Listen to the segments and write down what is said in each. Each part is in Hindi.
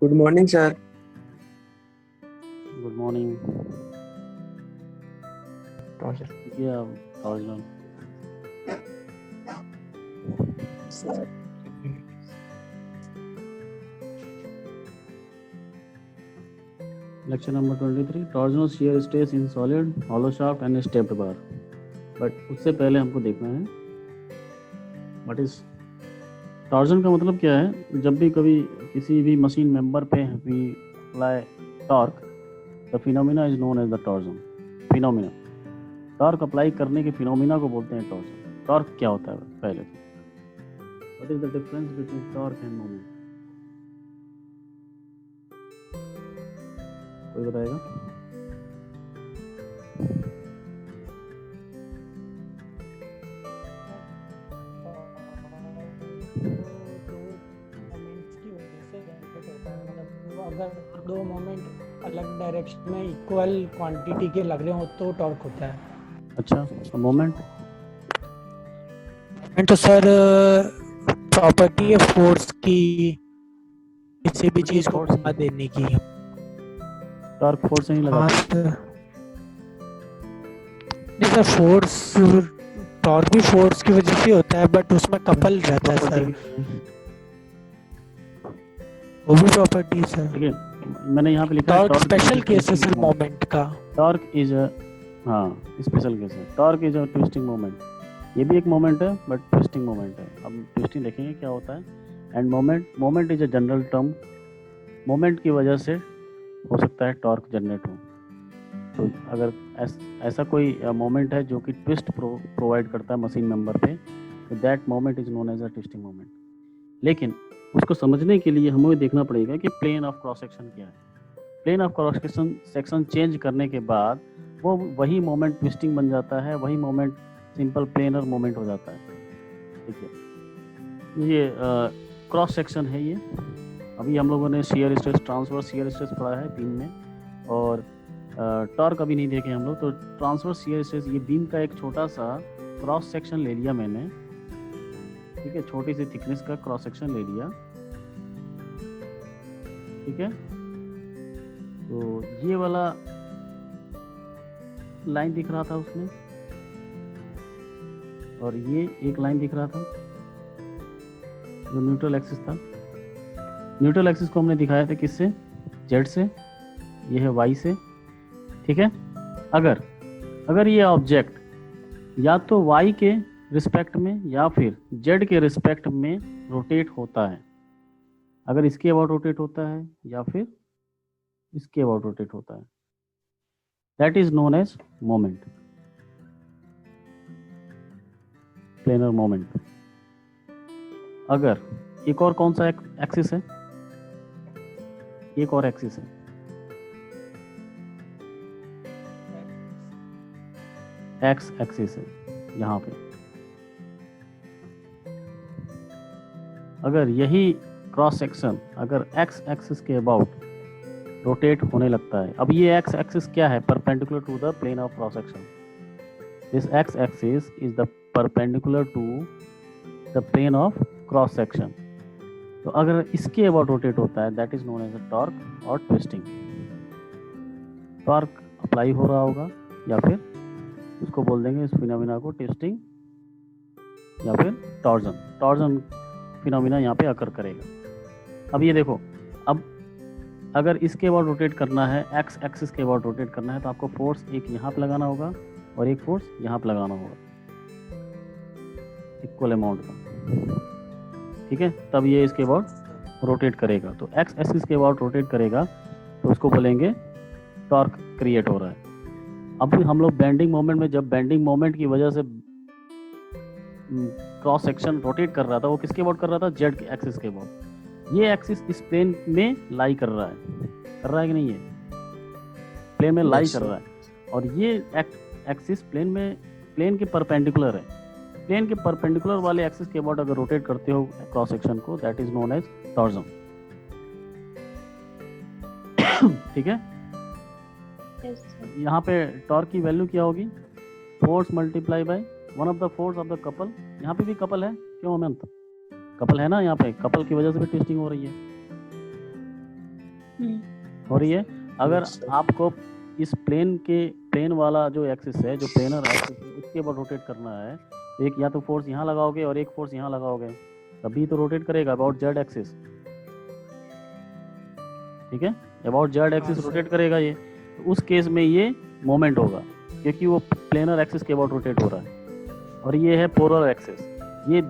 Good morning sir. Good morning. Torture या torsion sir. Lecture number 23 torsional shear stress in solid hollow shaft and stepped bar. But उससे पहले हमको देखना है व्हाट इज टॉर्जन का मतलब क्या है। जब भी कभी किसी भी मशीन मेंबर पे we apply torque, the phenomena is known as the torsion phenomena. Torque apply करने के फिनोमिना को बोलते हैं टॉर्जन। टॉर्क क्या होता है पहले, what is the difference between torque end moment? कोई बताएगा? अगर दो मोमेंट अलग डायरेक्शन में इक्वल क्वांटिटी के लग रहे हो तो टॉर्क होता है। अच्छा, मोमेंट तो सर प्रॉपर्टी है फोर्स की, किसी भी चीज को घुमा देने की। टॉर्क फोर्स से नहीं लगा। हाँ सर, नहीं सर, फोर्स टॉर्क भी फोर्स की वजह से होता है, बट उसमें कपल रहता है सर, वो भी प्रॉपर्टी है सर। देखिए मैंने यहाँ पे लिखा है टॉर्क स्पेशल केस है सर मोमेंट का। टॉर्क इज स्पेशल केस है। Torque is a twisting moment. ये भी एक मोमेंट है बट ट्विस्टिंग मोमेंट है। अब ट्विस्टिंग देखेंगे क्या होता है। End moment is a general term. Moment की वजह से हो सकता है टॉर्क जनरेट हो। तो अगर ऐसा कोई मोमेंट है जो कि ट्विस्ट प्रोवाइड करता है मशीन मेंबर पे, तो that moment is known as a twisting moment. लेकिन उसको समझने के लिए हमें देखना पड़ेगा कि प्लेन ऑफ क्रॉस सेक्शन क्या है। Plane of cross section change करने के बाद वो वही मोमेंट ट्विस्टिंग बन जाता है, वही मोमेंट सिंपल प्लेनर मोमेंट हो जाता है। ठीक है, ये क्रॉस सेक्शन है। ये अभी हम लोगों ने shear stress, transverse shear stress पढ़ा है बीम में, और टॉर्क अभी नहीं देखे हम लोग। तो ट्रांसवर्स शियर स्ट्रेस, ये बीम का एक छोटा सा क्रॉस सेक्शन ले लिया मैंने। ठीक है, छोटी सी थिकनेस का क्रॉस सेक्शन ले लिया। ठीक है, तो ये वाला लाइन दिख रहा था उसमें, और ये एक लाइन दिख रहा था जो न्यूट्रल एक्सिस था। न्यूट्रल एक्सिस को हमने दिखाया था किससे? जेड से। ये है वाई से। ठीक है, अगर ये ऑब्जेक्ट या तो वाई के रिस्पेक्ट में या फिर जेड के रिस्पेक्ट में रोटेट होता है, अगर इसके अबाउट रोटेट होता है या फिर इसके अबाउट रोटेट होता है, that is known as moment, planar moment. अगर एक और कौन सा एक्सिस है? एक और एक्सिस है, एक्स एक्सिस है यहाँ पे। अगर यही क्रॉस सेक्शन अगर एक्स एक्सिस के अबाउट रोटेट होने लगता है, अब ये एक्स एक्सिस क्या है? Perpendicular to the plane of cross section. This X axis is the perpendicular to the plane of cross section. तो अगर इसके अबाउट रोटेट होता है, that is known as a torque और ट्विस्टिंग। टॉर्क अप्लाई हो रहा होगा, या फिर उसको बोल देंगे इस फिनोमिना को ट्विस्टिंग या फिर टॉर्जन। टॉर्जन फिनोमिना यहाँ पे अकर करेगा। अब ये देखो, अब अगर इसके अबाउट रोटेट करना है, एक्स एक्सिस के अबाउट रोटेट करना है, तो आपको फोर्स एक यहाँ पे लगाना होगा और एक फोर्स यहाँ पे लगाना होगा, इक्वल अमाउंट का। ठीक है, तब ये इसके अबाउट रोटेट करेगा। तो एक्स एक्सिस के अबाउट रोटेट करेगा तो उसको बोलेंगे टॉर्क क्रिएट हो रहा है। अब हम लोग बेंडिंग मोमेंट में, जब बेंडिंग मोमेंट की वजह से क्रॉस सेक्शन रोटेट कर रहा था, वो किसके अबाउट कर रहा था? जेड एक्सिस के अबाउट। ये एक्सिस इस प्लेन में लाई कर रहा है कि नहीं? है प्लेन में लाई कर रहा है, और ये एक्सिस प्लेन के परपेंडिकुलर है। प्लेन के परपेंडिकुलर वाले एक्सिस के अबाउट अगर रोटेट करते हो क्रॉस सेक्शन को, that is known as torsion. ठीक है, यहाँ पे टॉर्क की वैल्यू क्या होगी? Force multiply by one of the force of the couple. यहाँ पे भी कपल है, क्यों अनंत? कपल है ना, यहाँ पे कपल की वजह से भी ट्विस्टिंग हो रही है। हम्म। हो रही है। अगर Yes, sir. आपको इस प्लेन वाला जो एक्सिस है, जो प्लेनर एक्सिस है, उसके ऊपर रोटेट करना है, तो एक या तो फोर्स यहाँ लगाओगे और एक फोर्स यहाँ लगाओगे, तभी तो रोटेट करेगा अबाउट जेड एक्सिस। ठीक है, अबाउट जेड एक्सिस हाँ, रोटेट करेगा ये, तो उस केस में ये मोमेंट होगा, क्योंकि वो प्लेनर एक्सिस के अबाउट रोटेट हो रहा है। और ये है पोलर एक्सिस। ये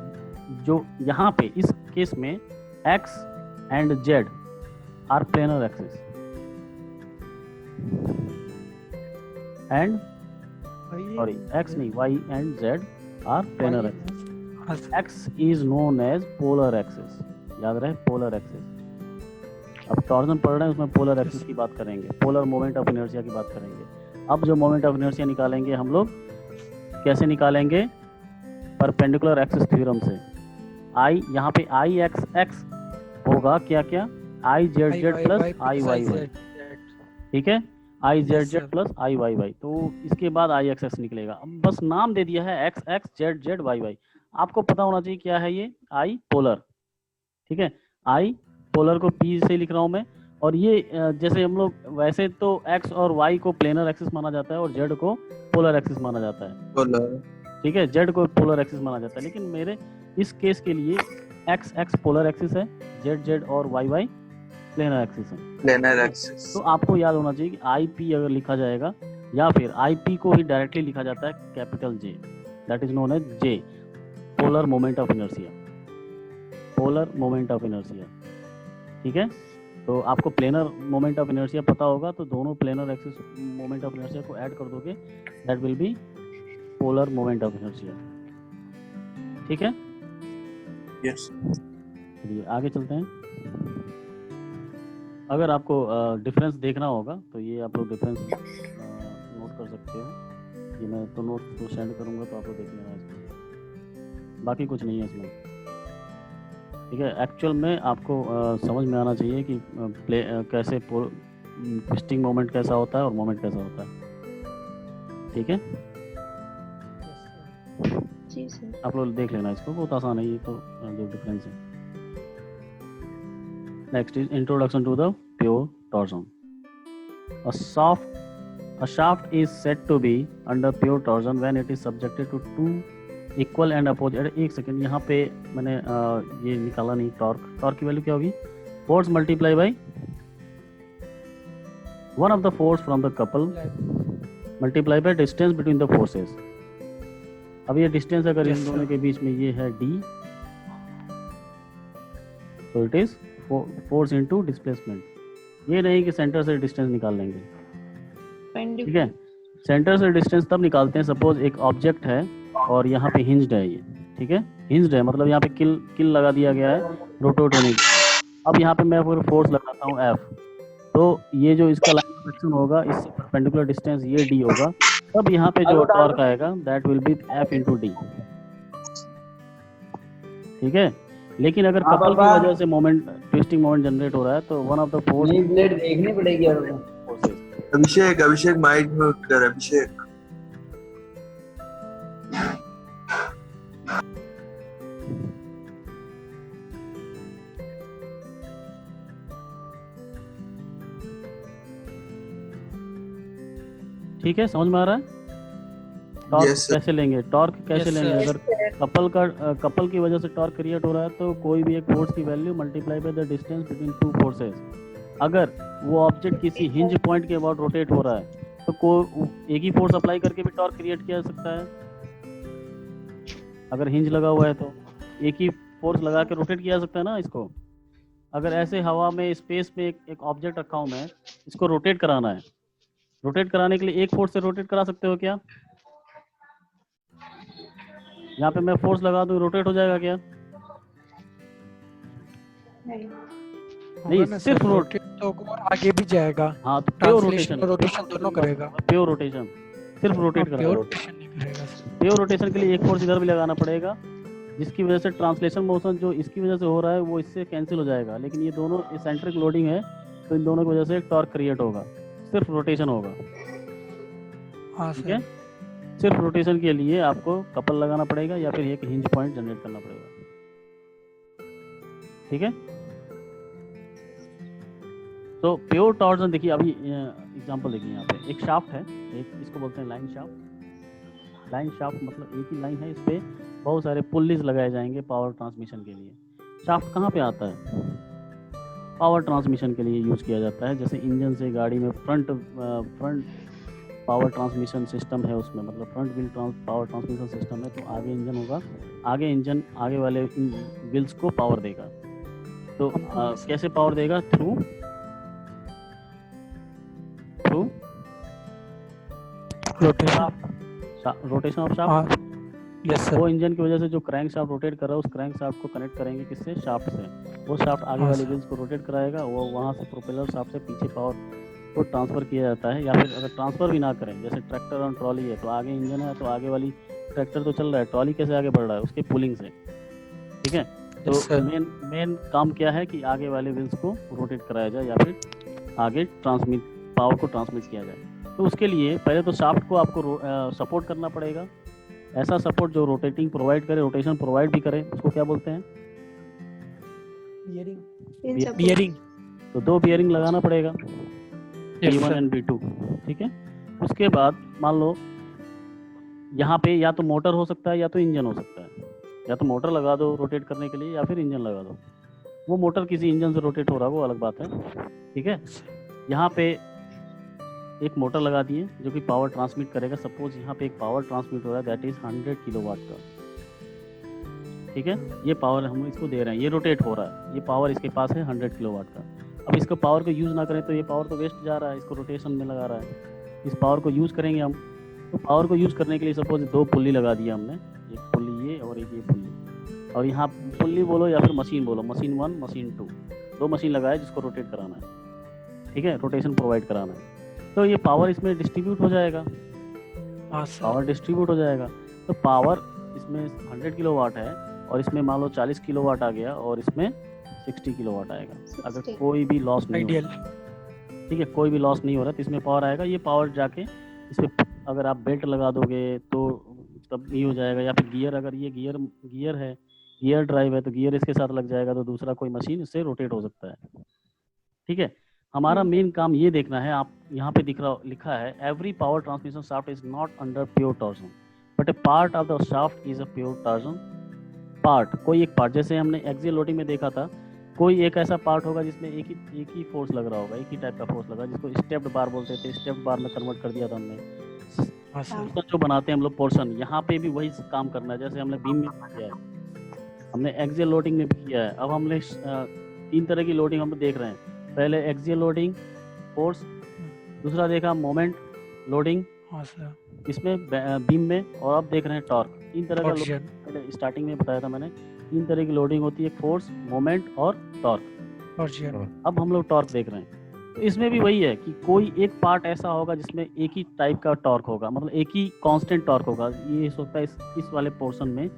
जो यहाँ पे इस केस में X and Z are planar axis, and sorry X नहीं, Y and Z are planar axis. हाँ sir. X is known as polar axis, याद रहे, पोलर एक्सिस। अब टॉर्जन पढ़ रहे हैं, उसमें पोलर एक्सिस की बात करेंगे, पोलर मोमेंट ऑफ इनर्शिया की बात करेंगे। अब जो मोमेंट ऑफ इनर्शिया निकालेंगे हम लोग, कैसे निकालेंगे? परपेंडिकुलर एक्सिस थ्योरम से। आई यहाँ पे आई एक्स एक्स होगा क्या क्या, I Z Z plus I Y Y, ठीक है, I Z Yes, Z sir. Plus I Y Y. तो इसके बाद आई एक्स एक्स निकलेगा। अब बस नाम दे दिया है X X Z Z Y Y, आपको पता होना चाहिए क्या है ये, आई पोलर। ठीक है, आई पोलर को पी से लिख रहा हूँ मैं। और ये जैसे हम लोग वैसे तो एक्स और वाई को प्लेनर एक्सिस माना जाता है और जेड को पोलर एक्सिस माना जाता है। Polar. ठीक है, जेड को पोलर एक्सिस माना जाता है, लेकिन मेरे इस केस के लिए एक्स एक्स पोलर एक्सिस है, जेड जेड और वाई वाई प्लेनर एक्सिस है। Planar axis. तो आपको याद होना चाहिए कि आई पी अगर लिखा जाएगा, या फिर आई पी को ही डायरेक्टली लिखा जाता है capital J, that is known as J, polar moment of inertia, polar moment of inertia. ठीक है, तो आपको प्लेनर मोमेंट ऑफ इनर्शिया पता होगा, तो दोनों planar axis moment of inertia को ऐड कर दोगे, that will be polar moment of inertia. ठीक है, Yes. चलिए आगे चलते हैं। अगर आपको डिफरेंस देखना होगा तो ये आप लोग डिफरेंस नोट कर सकते हो। ये मैं तो नोट को सेंड करूँगा, तो आप लोग देख लेना इसमें, बाकी कुछ नहीं है इसमें। ठीक है, एक्चुअल में आपको समझ में आना चाहिए कि कैसे ट्विस्टिंग मोमेंट कैसा होता है और मोमेंट कैसा होता है। ठीक है, जी सर। आप लोग देख लेना इसको, बहुत आसान है ये तो, जो डिफरेंस है। Next is introduction to the pure torsion. A shaft is said to be under pure torsion when it is subjected to two equal and opposite। एक सेकेंड, यहाँ पे मैंने ये निकाला नहीं, टॉर्क की वैल्यू क्या होगी, force multiply by one of the force from the couple multiply by distance between the forces. अब ये डिस्टेंस अगर इन दोनों के बीच में ये है d, तो it is force into displacement. ये नहीं कि सेंटर से डिस्टेंस निकाल लेंगे। ठीक है, सेंटर से डिस्टेंस तब निकालते हैं, सपोज एक ऑब्जेक्ट है और यहाँ पे हिंज्ड है ये। ठीक है, हिंज्ड है मतलब यहाँ पे किल लगा दिया गया है रोटेट होने के। अब यहाँ पे मैं फिर फोर्स लगाता हूँ F, तो ये जो इसका लाइन ऑफ एक्शन होगा, इससे परपेंडिकुलर डिस्टेंस ये d होगा, तब यहाँ पे जो टॉर्क आएगा that will be F into D. ठीक है, लेकिन अगर कपल की वजह से मोमेंट, ट्विस्टिंग मोमेंट जनरेट हो रहा है, तो वन ऑफ द फोर्स नई प्लेट देखनी पड़ेगी यार। फोर्सेस। अभिषेक माइक म्यूट कर, अभिषेक। ठीक है, समझ में आ रहा है? Torque Yes, sir. कैसे लेंगे, टॉर्क कैसे Yes, लेंगे? sir. अगर कपल की वजह से टॉर्क क्रिएट हो रहा है, तो कोई भी एक फोर्स की value multiply by the distance between two forces. अगर वो ऑब्जेक्ट किसी हिंज पॉइंट के अबाउट रोटेट हो रहा है, तो एक ही फोर्स अप्लाई करके भी टॉर्क क्रिएट किया जा सकता है। अगर हिंज लगा हुआ है तो एक ही फोर्स लगा के रोटेट किया जा सकता है ना इसको। अगर ऐसे हवा में, स्पेस में एक ऑब्जेक्ट रखा हूँ मैं, इसको रोटेट कराना है, रोटेट कराने के लिए एक फोर्स से रोटेट करा सकते हो क्या? यहाँ पे मैं फोर्स लगा दूं, रोटेट हो जाएगा क्या? नहीं, सिर्फ रोटेट तो और आगे भी जाएगा। हाँ, तो प्योर ट्रांसलेशन रोटेशन, और रोटेशन दोनों करेगा। प्योर रोटेशन, सिर्फ रोटेट प्योर करेगा। रोटेशन नहीं करेगा सर। प्योर रोटेशन के लिए एक फोर्स इधर भी लगाना पड़ेगा, जिसकी वजह से ट्रांसलेशन मोशन जो इसकी वजह से हो रहा है वो इससे कैंसिल हो जाएगा। लेकिन ये दोनों एसेंट्रिक लोडिंग है, तो इन दोनों की वजह से एक टॉर्क क्रिएट होगा, सिर्फ रोटेशन होगा। हाँ ठीक सर। है, सिर्फ रोटेशन के लिए आपको कपल लगाना पड़ेगा या फिर एक हिंज पॉइंट जनरेट करना पड़ेगा। ठीक है, तो प्योर टॉर्जन देखिए, अभी एग्जांपल देखिए, यहाँ पे एक शाफ्ट है, एक इसको बोलते हैं लाइन शाफ्ट। लाइन शाफ्ट मतलब एक ही लाइन है, इस पे बहुत सारे पुल्लीज लगाए जाएंगे पावर ट्रांसमिशन के लिए। शाफ्ट कहाँ पे आता है? पावर ट्रांसमिशन के लिए यूज किया जाता है। जैसे इंजन से गाड़ी में फ्रंट पावर ट्रांसमिशन सिस्टम है, उसमें मतलब front wheel power transmission system है, तो आगे इंजन होगा, आगे इंजन आगे वाले व्हील्स को पावर देगा। तो कैसे पावर देगा? Through rotation of shaft. Yes sir. वो इंजन की वजह से जो क्रैंक शाफ्ट रोटेट कर रहा है, उस क्रैंक शाफ्ट को कनेक्ट करेंगे किससे? शाफ्ट से। वो शाफ्ट आगे हाँ वाले सर। व्हील्स को रोटेट कराएगा, वो वहाँ से प्रोपेलर शाफ्ट से पीछे पावर को ट्रांसफर किया जाता है। या फिर अगर ट्रांसफर भी ना करें, जैसे ट्रैक्टर और ट्रॉली है, तो आगे इंजन है, तो आगे वाली ट्रैक्टर तो चल रहा है, ट्रॉली कैसे आगे बढ़ रहा है? उसके पुलिंग से। ठीक है, तो Yes, sir. मेन काम क्या है कि आगे वाले व्हील्स को रोटेट कराया जाए या फिर आगे पावर को ट्रांसमिट किया जाए। तो उसके लिए पहले तो शाफ्ट को आपको सपोर्ट करना पड़ेगा, ऐसा सपोर्ट जो रोटेटिंग प्रोवाइड करे, रोटेशन प्रोवाइड भी करे, उसको क्या बोलते हैं? बियरिंग। तो 2 बियरिंग लगाना पड़ेगा, Yes, B1 sir. And B2। ठीक है, उसके बाद मान लो यहाँ पे या तो मोटर हो सकता है या तो इंजन हो सकता है। या तो मोटर लगा दो रोटेट करने के लिए, या फिर इंजन लगा दो। वो मोटर किसी इंजन से रोटेट हो रहा है, वो अलग बात है। ठीक है, यहाँ पे एक मोटर लगा दिए जो कि पावर ट्रांसमिट करेगा। सपोज यहाँ पे एक पावर ट्रांसमिट हो रहा है, दैट इज 100 किलोवाट का। ठीक है, ये पावर हम इसको दे रहे हैं, ये रोटेट हो रहा है, ये पावर इसके पास है 100 किलोवाट का। अब इसको पावर को यूज़ ना करें तो ये पावर तो वेस्ट जा रहा है, इसको रोटेशन में लगा रहा है। इस पावर को यूज़ करेंगे हम, तो पावर को यूज़ करने के लिए सपोज 2 पुल्ली लगा दिया हमने, एक पुल्ली ये और एक ये पुल्ली। और यहाँ पुल्ली बोलो या फिर मशीन बोलो, मशीन 1 मशीन 2, 2 मशीन लगाए जिसको रोटेट कराना है। ठीक है, रोटेशन प्रोवाइड कराना है। तो ये पावर इसमें डिस्ट्रीब्यूट हो जाएगा, पावर डिस्ट्रीब्यूट हो जाएगा। तो पावर इसमें 100 किलोवाट है और इसमें मान लो 40 किलोवाट आ गया और इसमें 60 किलोवाट आएगा, अगर कोई भी लॉस नहीं हो रहा। ठीक है, कोई भी लॉस नहीं हो रहा तो इसमें पावर आएगा। ये पावर जाके इसमें अगर आप बेल्ट लगा दोगे तो तब नहीं हो जाएगा, या फिर गियर, अगर ये गियर है, गियर ड्राइव है, तो गियर इसके साथ लग जाएगा, तो दूसरा कोई मशीन इससे रोटेट हो सकता है। ठीक है, हमारा मेन काम ये देखना है, आप यहाँ पे लिखा है every power transmission shaft is not under pure torsion but A part of the shaft is a pure torsion part. कोई एक पार्ट, जैसे हमने एक्सियल लोडिंग में देखा था, कोई एक ऐसा पार्ट होगा जिसमें एक ही फोर्स लग रहा होगा, एक ही टाइप का फोर्स लगा, जिसको स्टेप्ड बार बोलते थे। स्टेप्ड बार में कन्वर्ट कर दिया था हमने। उसका जो बनाते हैं हम लोग पोर्शन, यहाँ पे भी वही काम करना है जैसे हमने बीम में किया है, हमने एक्सियल लोडिंग में भी किया है। अब हमने 3 तरह की लोडिंग हम देख रहे हैं। पहले एक्सियल लोडिंग फोर्स, दूसरा देखा मोमेंट लोडिंग इसमें बीम में, और अब देख रहे हैं टॉर्क। 3 तरह का लोडिंग स्टार्टिंग में बताया था मैंने, 3 तरह की लोडिंग होती है, फोर्स, मोमेंट और टॉर्क। अब हम लोग टॉर्क देख रहे हैं, तो इसमें भी वही है कि कोई एक पार्ट ऐसा होगा जिसमें एक ही टाइप का टॉर्क होगा, मतलब एक ही कांस्टेंट टॉर्क होगा। ये हो सकता है इस वाले पोर्शन में,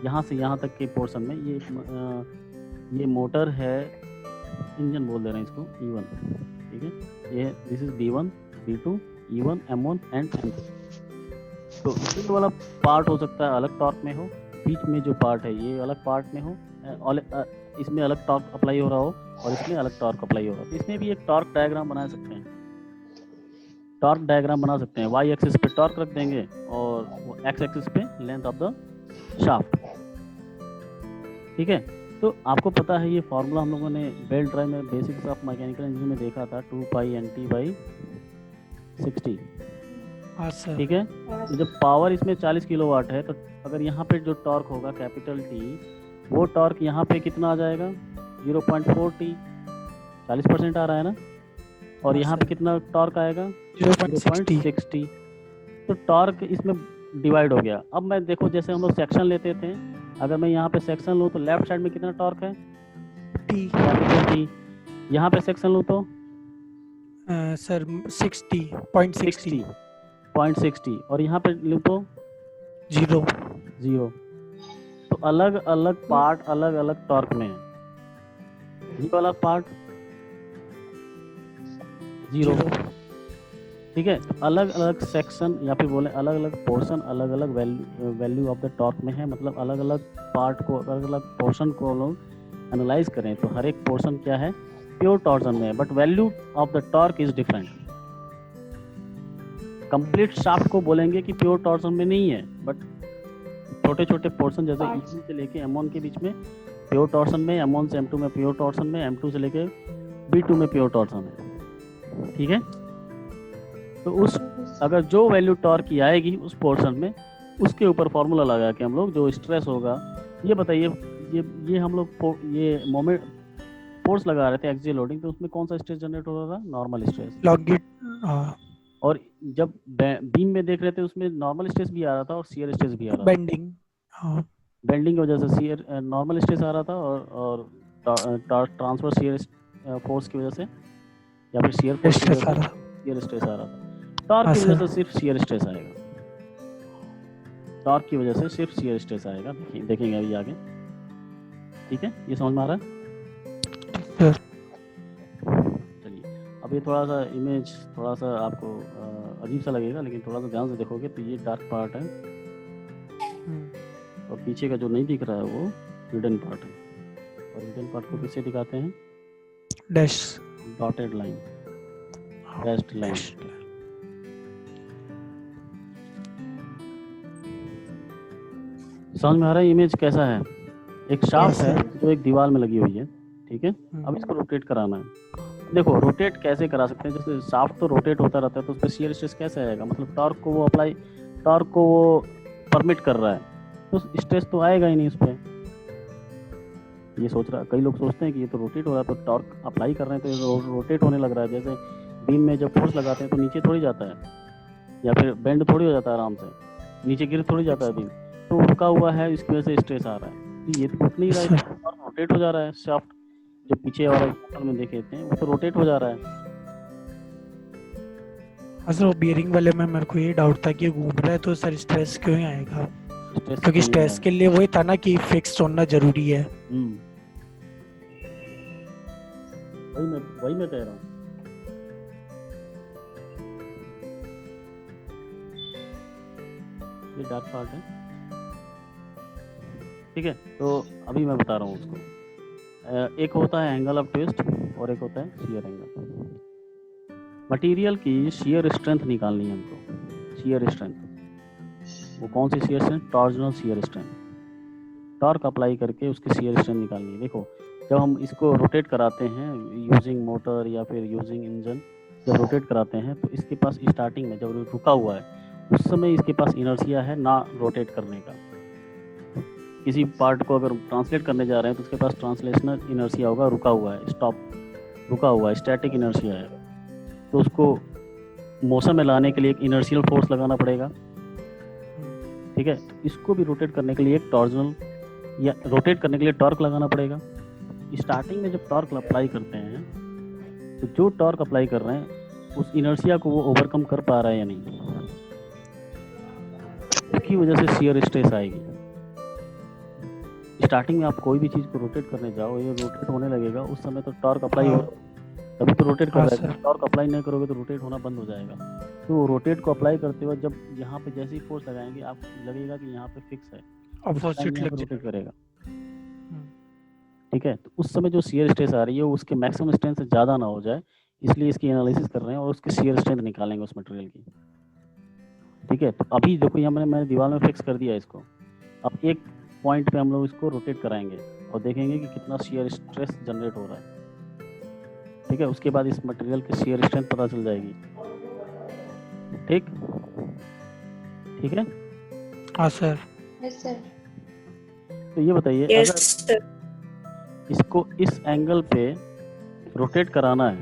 यहाँ से यहाँ तक के पोर्शन में, ये मोटर है, इंजन बोल दे रहे हैं इसको, E1। ठीक है, ये this is B1 B2 E1 M1 and M2। तो ये वाला पार्ट हो सकता है अलग टॉर्क में हो, बीच में जो पार्ट है ये अलग पार्ट में हो, इसमें अलग टॉर्क अप्लाई हो रहा हो और इसमें अलग टॉर्क अप्लाई हो रहा हो। तो इसमें भी एक टॉर्क डायग्राम बना सकते हैं, टॉर्क डायग्राम बना सकते हैं। वाई एक्सिस पे टॉर्क रख देंगे और एक्स एक्सिस पे लेंथ ऑफ द शाफ्ट। ठीक है, तो आपको पता है ये फार्मूला हम लोगों ने बेल्ट ड्राइव में बेसिक्स ऑफ मैकेनिकल इंजीनियरिंग में देखा था, 2 पाई NT/60। ठीक है, तो जब पावर इसमें 40 किलोवाट है, तो अगर यहाँ पे जो टॉर्क होगा कैपिटल T, वो टॉर्क यहाँ पे कितना आ जाएगा? 0.4T, 40% आ रहा है ना, और यहाँ पे कितना टॉर्क आएगा? 0.60। तो टॉर्क इसमें डिवाइड हो गया। अब मैं देखो, जैसे हम लोग सेक्शन लेते थे, अगर मैं यहाँ पे सेक्शन लूँ तो लेफ्ट साइड में कितना टॉर्क है? T। यहाँ पे सेक्शन लूँ तो सर 60.60 और यहाँ पे लूँ तो 0। तो अलग अलग पार्ट अलग अलग टॉर्क में है। ये वाला पार्ट 0। ठीक है, तो अलग अलग सेक्शन या फिर बोले अलग अलग पोर्शन अलग अलग वैल्यू ऑफ द टॉर्क में है। मतलब अलग अलग पार्ट को, अलग अलग पोर्शन को लोग एनालाइज करें तो हर एक पोर्शन क्या है? प्योर टॉर्जन में है, but value of the torque is different. Complete shaft को बोलेंगे कि प्योर टॉर्जन में नहीं है, बट छोटे छोटे पोर्शन जैसे Parts. E1 से लेके M1 के बीच में प्योर टॉर्सन में, M1 से M2 में प्योर टॉर्सन में, M2 से लेके B2 में प्योर टॉर्सन है। ठीक है, तो उस अगर जो वैल्यू टॉर्क की आएगी उस पोर्शन में, उसके ऊपर फॉर्मूला लगा के हम लोग जो स्ट्रेस होगा, ये बताइए, ये हम लोग ये मोमेंट फोर्स लगा रहे थे एक्सियल लोडिंग, तो उसमें कौन सा स्ट्रेस जनरेट हो रहा था? Normal stress. और जब बीम में देख रहे थे उसमें नॉर्मल स्ट्रेस भी आ रहा था और शियर स्ट्रेस भी आ रहा था। बेंडिंग, बेंडिंग की वजह से शियर नॉर्मल स्ट्रेस आ रहा था और ट्रांसफर शियर फोर्स की वजह से या फिर शियर फोर्स की वजह से शियर स्ट्रेस आ रहा था। टॉर्क की वजह से सिर्फ शियर स्ट्रेस आएगा, टॉर्क की वजह से सिर्फ शियर स्ट्रेस आएगा। देखेंगे अभी आगे। ठीक है, ये समझ में आ रहा है? चलिए, अब ये थोड़ा सा इमेज थोड़ा सा आपको अजीब सा लगेगा, लेकिन थोड़ा सा ध्यान से देखोगे तो ये डार्क पार्ट है और पीछे का जो नहीं दिख रहा है वो हिडन पार्ट है। और हिडन पार्ट को किससे दिखाते हैं? Dash, dotted line, dashed line. समझ में आ रहा है इमेज कैसा है? एक शाफ्ट है जो एक दीवार में लगी हुई है, ठीक है। अब इसको रोटेट कराना है। देखो रोटेट कैसे करा सकते हैं? जैसे शाफ्ट तो रोटेट होता रहता है, तो उस पर शियर स्ट्रेस कैसे आएगा? मतलब टॉर्क को वो परमिट कर रहा है, तो स्ट्रेस तो आएगा ही नहीं उस पर। ये सोच रहा, कई लोग सोचते हैं कि ये तो रोटेट हो रहा है, तो टॉर्क अप्लाई कर रहे हैं तो ये रोटेट होने लग रहा है। जैसे बीम में जब फोर्स लगाते हैं तो नीचे थोड़ी जाता है, या फिर बेंड थोड़ी हो जाता है, आराम से नीचे गिर थोड़ी जाता है बीम, तो रुका हुआ है, इसकी वजह से स्ट्रेस आ रहा है। तो ये तो रुक नहीं रहा है, रोटेट हो जा रहा है। शाफ्ट जो पीछे वाला एग्जांपल में देखे थे वो तो रोटेट हो जा रहा है। सर बियरिंग वाले में मेरे को ये डाउट था कि घूम रहा है तो सर स्ट्रेस क्यों ही आएगा? क्योंकि स्ट्रेस के लिए वही था ना कि फिक्स होना जरूरी है। वही मैं कह रहा हूँ। ये डार्क पार्ट है, ठीक है। तो अभी मैं बता रहा हूँ उसको। एक होता है एंगल ऑफ ट्विस्ट और एक होता है शियर एंगल। मटेरियल की शियर स्ट्रेंथ निकालनी है हमको। शियर स्ट्रेंथ, वो कौन सी shear strength? Torsional shear strength. Torque apply करके उसकी शियर स्ट्रेंथ निकालनी है। देखो जब हम इसको रोटेट कराते हैं यूजिंग मोटर या फिर यूजिंग इंजन, जब रोटेट कराते हैं तो इसके पास स्टार्टिंग में जब रुका हुआ है उस समय इसके पास इनर्शिया है ना रोटेट करने का। किसी पार्ट को अगर ट्रांसलेट करने जा रहे हैं तो उसके पास ट्रांसलेशनल इनर्शिया होगा, रुका हुआ है, स्टॉप, रुका हुआ है, स्टैटिक इनर्शिया है। तो उसको मोशन में लाने के लिए एक इनर्शियल फोर्स लगाना पड़ेगा, ठीक है। तो इसको भी रोटेट करने के लिए एक टॉर्जनल या रोटेट करने के लिए टॉर्क लगाना पड़ेगा। स्टार्टिंग में जब टॉर्क अप्लाई करते हैं तो जो टॉर्क अप्लाई कर रहे हैं उस इनर्शिया को वो ओवरकम कर पा रहा है या नहीं, उसकी वजह से शियर स्ट्रेस आएगी। स्टार्टिंग में आप कोई भी चीज़ को रोटेट करने जाओ, ये रोटेट होने लगेगा, उस समय तो टॉर्क अप्लाई हो, तभी तो रोटेट कर रहा है। टॉर्क अप्लाई नहीं करोगे तो रोटेट होना बंद हो जाएगा। तो रोटेट को अप्लाई करते हुए जब यहाँ पे जैसे ही फोर्स लगाएंगे आपको लगेगा कि यहाँ पे फिक्स है, रोटेट करेगा, ठीक है। तो उस समय जो शियर स्ट्रेस आ रही है उसके मैक्सिमम स्ट्रेंथ से ज़्यादा ना हो जाए, इसलिए इसकी एनालिसिस कर रहे हैं और उसकी शियर स्ट्रेंथ निकालेंगे उस मटेरियल की, ठीक है। तो अभी देखो यहाँ मैंने दीवार में फिक्स कर दिया इसको। अब एक पॉइंट पे हम लोग इसको रोटेट कराएंगे और देखेंगे कि कितना शियर स्ट्रेस जनरेट हो रहा है, ठीक है। उसके बाद इस मटेरियल की शियर स्ट्रेंथ पता चल जाएगी, ठीक, ठीक है। हाँ सर। Yes sir. तो ये बताइए, अगर इसको इस एंगल पे रोटेट कराना है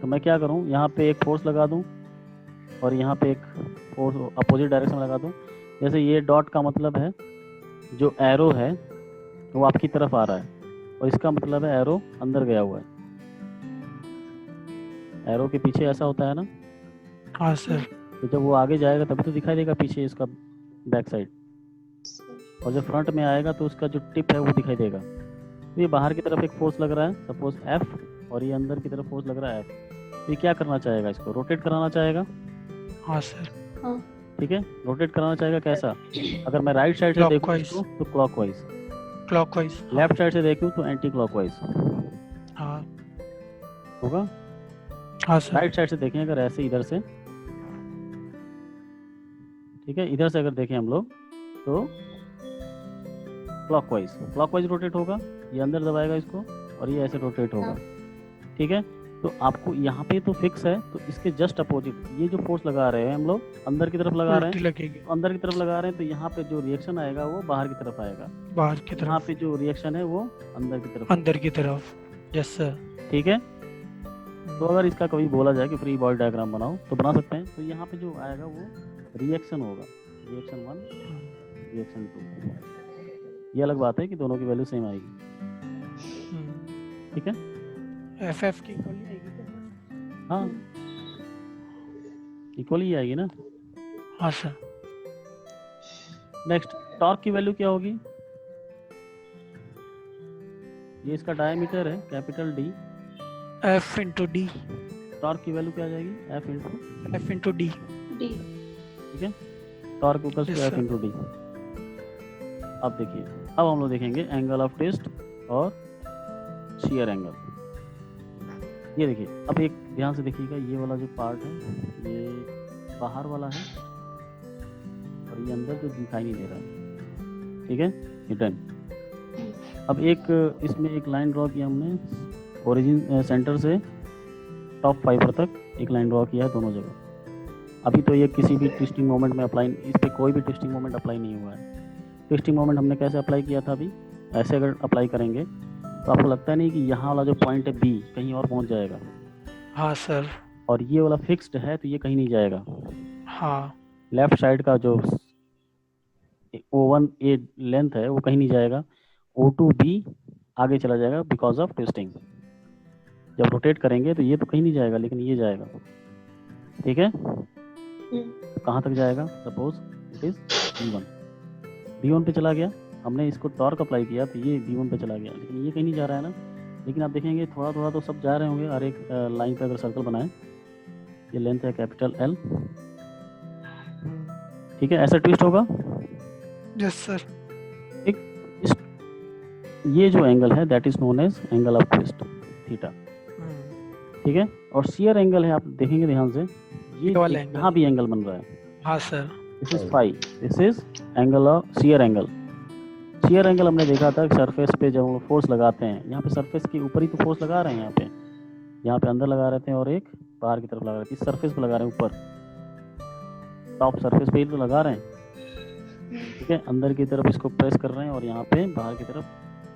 तो मैं क्या करूं? यहाँ पे एक फोर्स लगा दूं और यहाँ पे एक फोर्स अपोजिट डायरेक्शन में लगा दूं। जैसे ये डॉट का मतलब है जो एरो है वो आपकी तरफ आ रहा है और इसका मतलब है एरो अंदर गया हुआ है। एरो के पीछे ऐसा होता है ना? हाँ सर। तो जब वो आगे जाएगा तभी तो दिखाई देगा पीछे इसका बैक साइड, और जब फ्रंट में आएगा तो उसका जो टिप है वो दिखाई देगा। तो ये बाहर की तरफ एक फोर्स लग रहा है सपोज F, और ये अंदर की तरफ फोर्स लग रहा है F। तो ये क्या करना चाहेगा? इसको रोटेट कराना चाहेगा। हाँ सर। हाँ। ठीक है, रोटेट कराना चाहेगा कैसा? अगर मैं राइट साइड से देखूं तो क्लॉकवाइज, क्लॉकवाइज। लेफ्ट साइड से देखूं तो एंटी क्लॉकवाइज। हाँ। होगा। हाँ सर। राइट साइड से देखें अगर ऐसे इधर से, ठीक है, इधर से अगर देखें हम लोग तो क्लॉकवाइज रोटेट होगा, ये अंदर दबाएगा इसको और ये ऐसे रोटेट होगा, ठीक है। तो आपको यहाँ पे तो फिक्स है, तो इसके जस्ट अपोजिट ये जो फोर्स लगा रहे हैं हम लोग अंदर की तरफ लगा रहे उल्टी हैं, लगेगी अंदर की तरफ लगा रहे हैं, तो यहाँ पे जो रिएक्शन आएगा वो बाहर की तरफ आएगा, बाहर की यहाँ तरफ, पे जो रिएक्शन है वो अंदर की तरफ, अंदर की तरफ। Yes sir. ठीक है। तो अगर इसका कभी बोला जाए कि फ्री बॉडी डायग्राम बनाओ तो बना सकते हैं। तो यहाँ पे जो आएगा वो रिएक्शन होगा, रिएक्शन 1 रिएक्शन 2। ये अलग बात है कि दोनों की वैल्यू सेम आएगी, ठीक है। एफ की इक्वली आएगी क्या? हाँ इक्वली ही आएगी ना। हाँ सर। नेक्स्ट टॉर्क की वैल्यू क्या होगी, ये इसका डायमीटर है capital D, F into D, torque की वैल्यू क्या आ जाएगी एफ इंटू डी। ठीक है, torque equals to Yes, F sir. Into D. अब देखिए, अब हम लोग देखेंगे एंगल ऑफ ट्विस्ट और शियर एंगल। ये देखिए, अब एक ध्यान से देखिएगा, ये वाला जो पार्ट है ये बाहर वाला है और ये अंदर जो दिखाई नहीं दे रहा है, ठीक है, ये डन। अब एक इसमें एक लाइन ड्रॉ किया हमने, ओरिजिन सेंटर से टॉप फाइबर तक एक लाइन ड्रॉ किया है दोनों जगह। अभी तो ये किसी भी ट्विस्टिंग मोमेंट में अप्लाई, इस पर कोई भी ट्विस्टिंग मोमेंट अप्लाई नहीं हुआ है। ट्विस्टिंग मोमेंट हमने कैसे अप्लाई किया था, अभी ऐसे अगर अप्लाई करेंगे तो आपको लगता नहीं कि यहाँ वाला जो पॉइंट है बी कहीं और पहुँच जाएगा। हाँ सर। और ये वाला फिक्स्ड है तो ये कहीं नहीं जाएगा। हाँ। लेफ्ट साइड का जो O1 ए लेंथ है वो कहीं नहीं जाएगा, O2B आगे चला जाएगा बिकॉज ऑफ ट्विस्टिंग। जब रोटेट करेंगे तो ये तो कहीं नहीं जाएगा लेकिन ये जाएगा, ठीक है। कहाँ तक जाएगा, सपोज इट इज B1 पे चला गया, हमने इसको टॉर्क अप्लाई किया तो ये B1 पे चला गया, लेकिन ये कहीं नहीं जा रहा है ना। लेकिन आप देखेंगे थोड़ा थोड़ा तो सब जा रहे होंगे, हर एक लाइन पे अगर सर्कल बनाए, ये लेंथ है कैपिटल L, ठीक है, ऐसा ट्विस्ट होगा। Yes sir. ये जो एंगल है that is known as angle of twist theta, ठीक है। और शियर एंगल है, आप देखेंगे ध्यान से, ये वाला एंगल। यहाँ भी एंगल बन रहा है, हाँ sir. This is phi, this is angle of shear angle. Shear angle हमने देखा था सरफेस पे जब हम फोर्स लगाते हैं, यहाँ पे सरफेस के ऊपर ही तो फोर्स लगा रहे हैं, यहाँ पे अंदर लगा रहे थे और एक बाहर की तरफ लगा रहे थे, इस सरफेस पे लगा रहे हैं, ऊपर टॉप सरफेस पे ही तो लगा रहे हैं, ठीक है। अंदर की तरफ इसको प्रेस कर रहे हैं और यहाँ पे बाहर की तरफ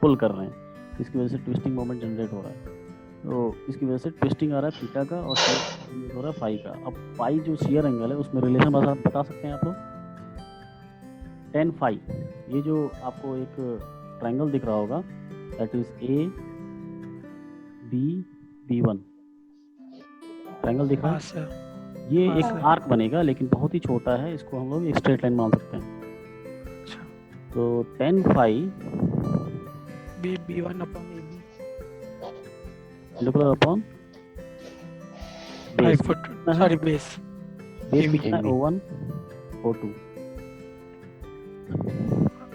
पुल कर रहे हैं, इसकी वजह से ट्विस्टिंग मोमेंट जनरेट हो रहा है। तो इसकी वजह से ट्विस्टिंग आ रहा है थीटा का और शियर हो रहा है फाई का। अब फाई जो शियर एंगल है उसमें रिलेशन बता सकते हैं आप लोग, tan फाई। ये जो आपको एक ट्रायंगल दिख रहा होगा दैट इज B1 ट्रायंगल दिख रहा हाँ है, सर। ये हाँ, एक सर। आर्क बनेगा लेकिन बहुत ही छोटा है, इसको हम लोग एक स्ट्रेट लाइन मान सकते हैं। अच्छा। तो tan phi B1 upon AB perpendicular upon 5 foot, sorry base. Base कितना है, O1 O2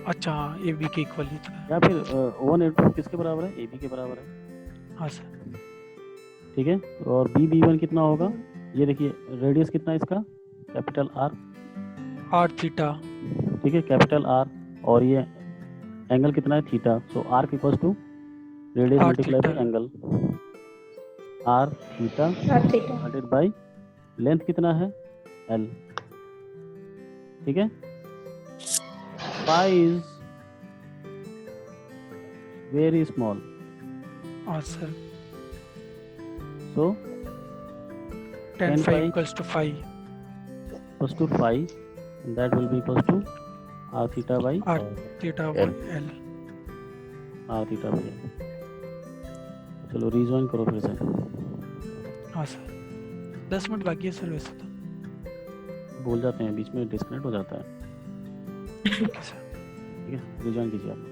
अच्छा, AB के इक्वल ही था। या फिर O1 O2 किसके बराबर है, AB के बराबर है, हाँ सर। ठीक है। और B1 कितना होगा, ये देखिए रेडियस कितना है इसका, कैपिटल R, R थीटा। ठीक है, कैपिटल R, और ये एंगल कितना है theta, so R equals to radius R multiply by theta। Angle, R theta divided by length कितना है L, ठीक है। फाई इज वेरी स्मॉल, हाँ sir. so tan phi phi equals to 5 equals to phi, and that will be equals to r theta by R theta upon L। r theta by L। चलो रिजॉइन करो फिर से, हाँ सर। 10 मिनट बाकी है सर वैसे तो। भूल जाते हैं, बीच में डिस्कनेक्ट हो जाता है, ठीक है सर। ठीक है, रिजॉइन कीजिए आप।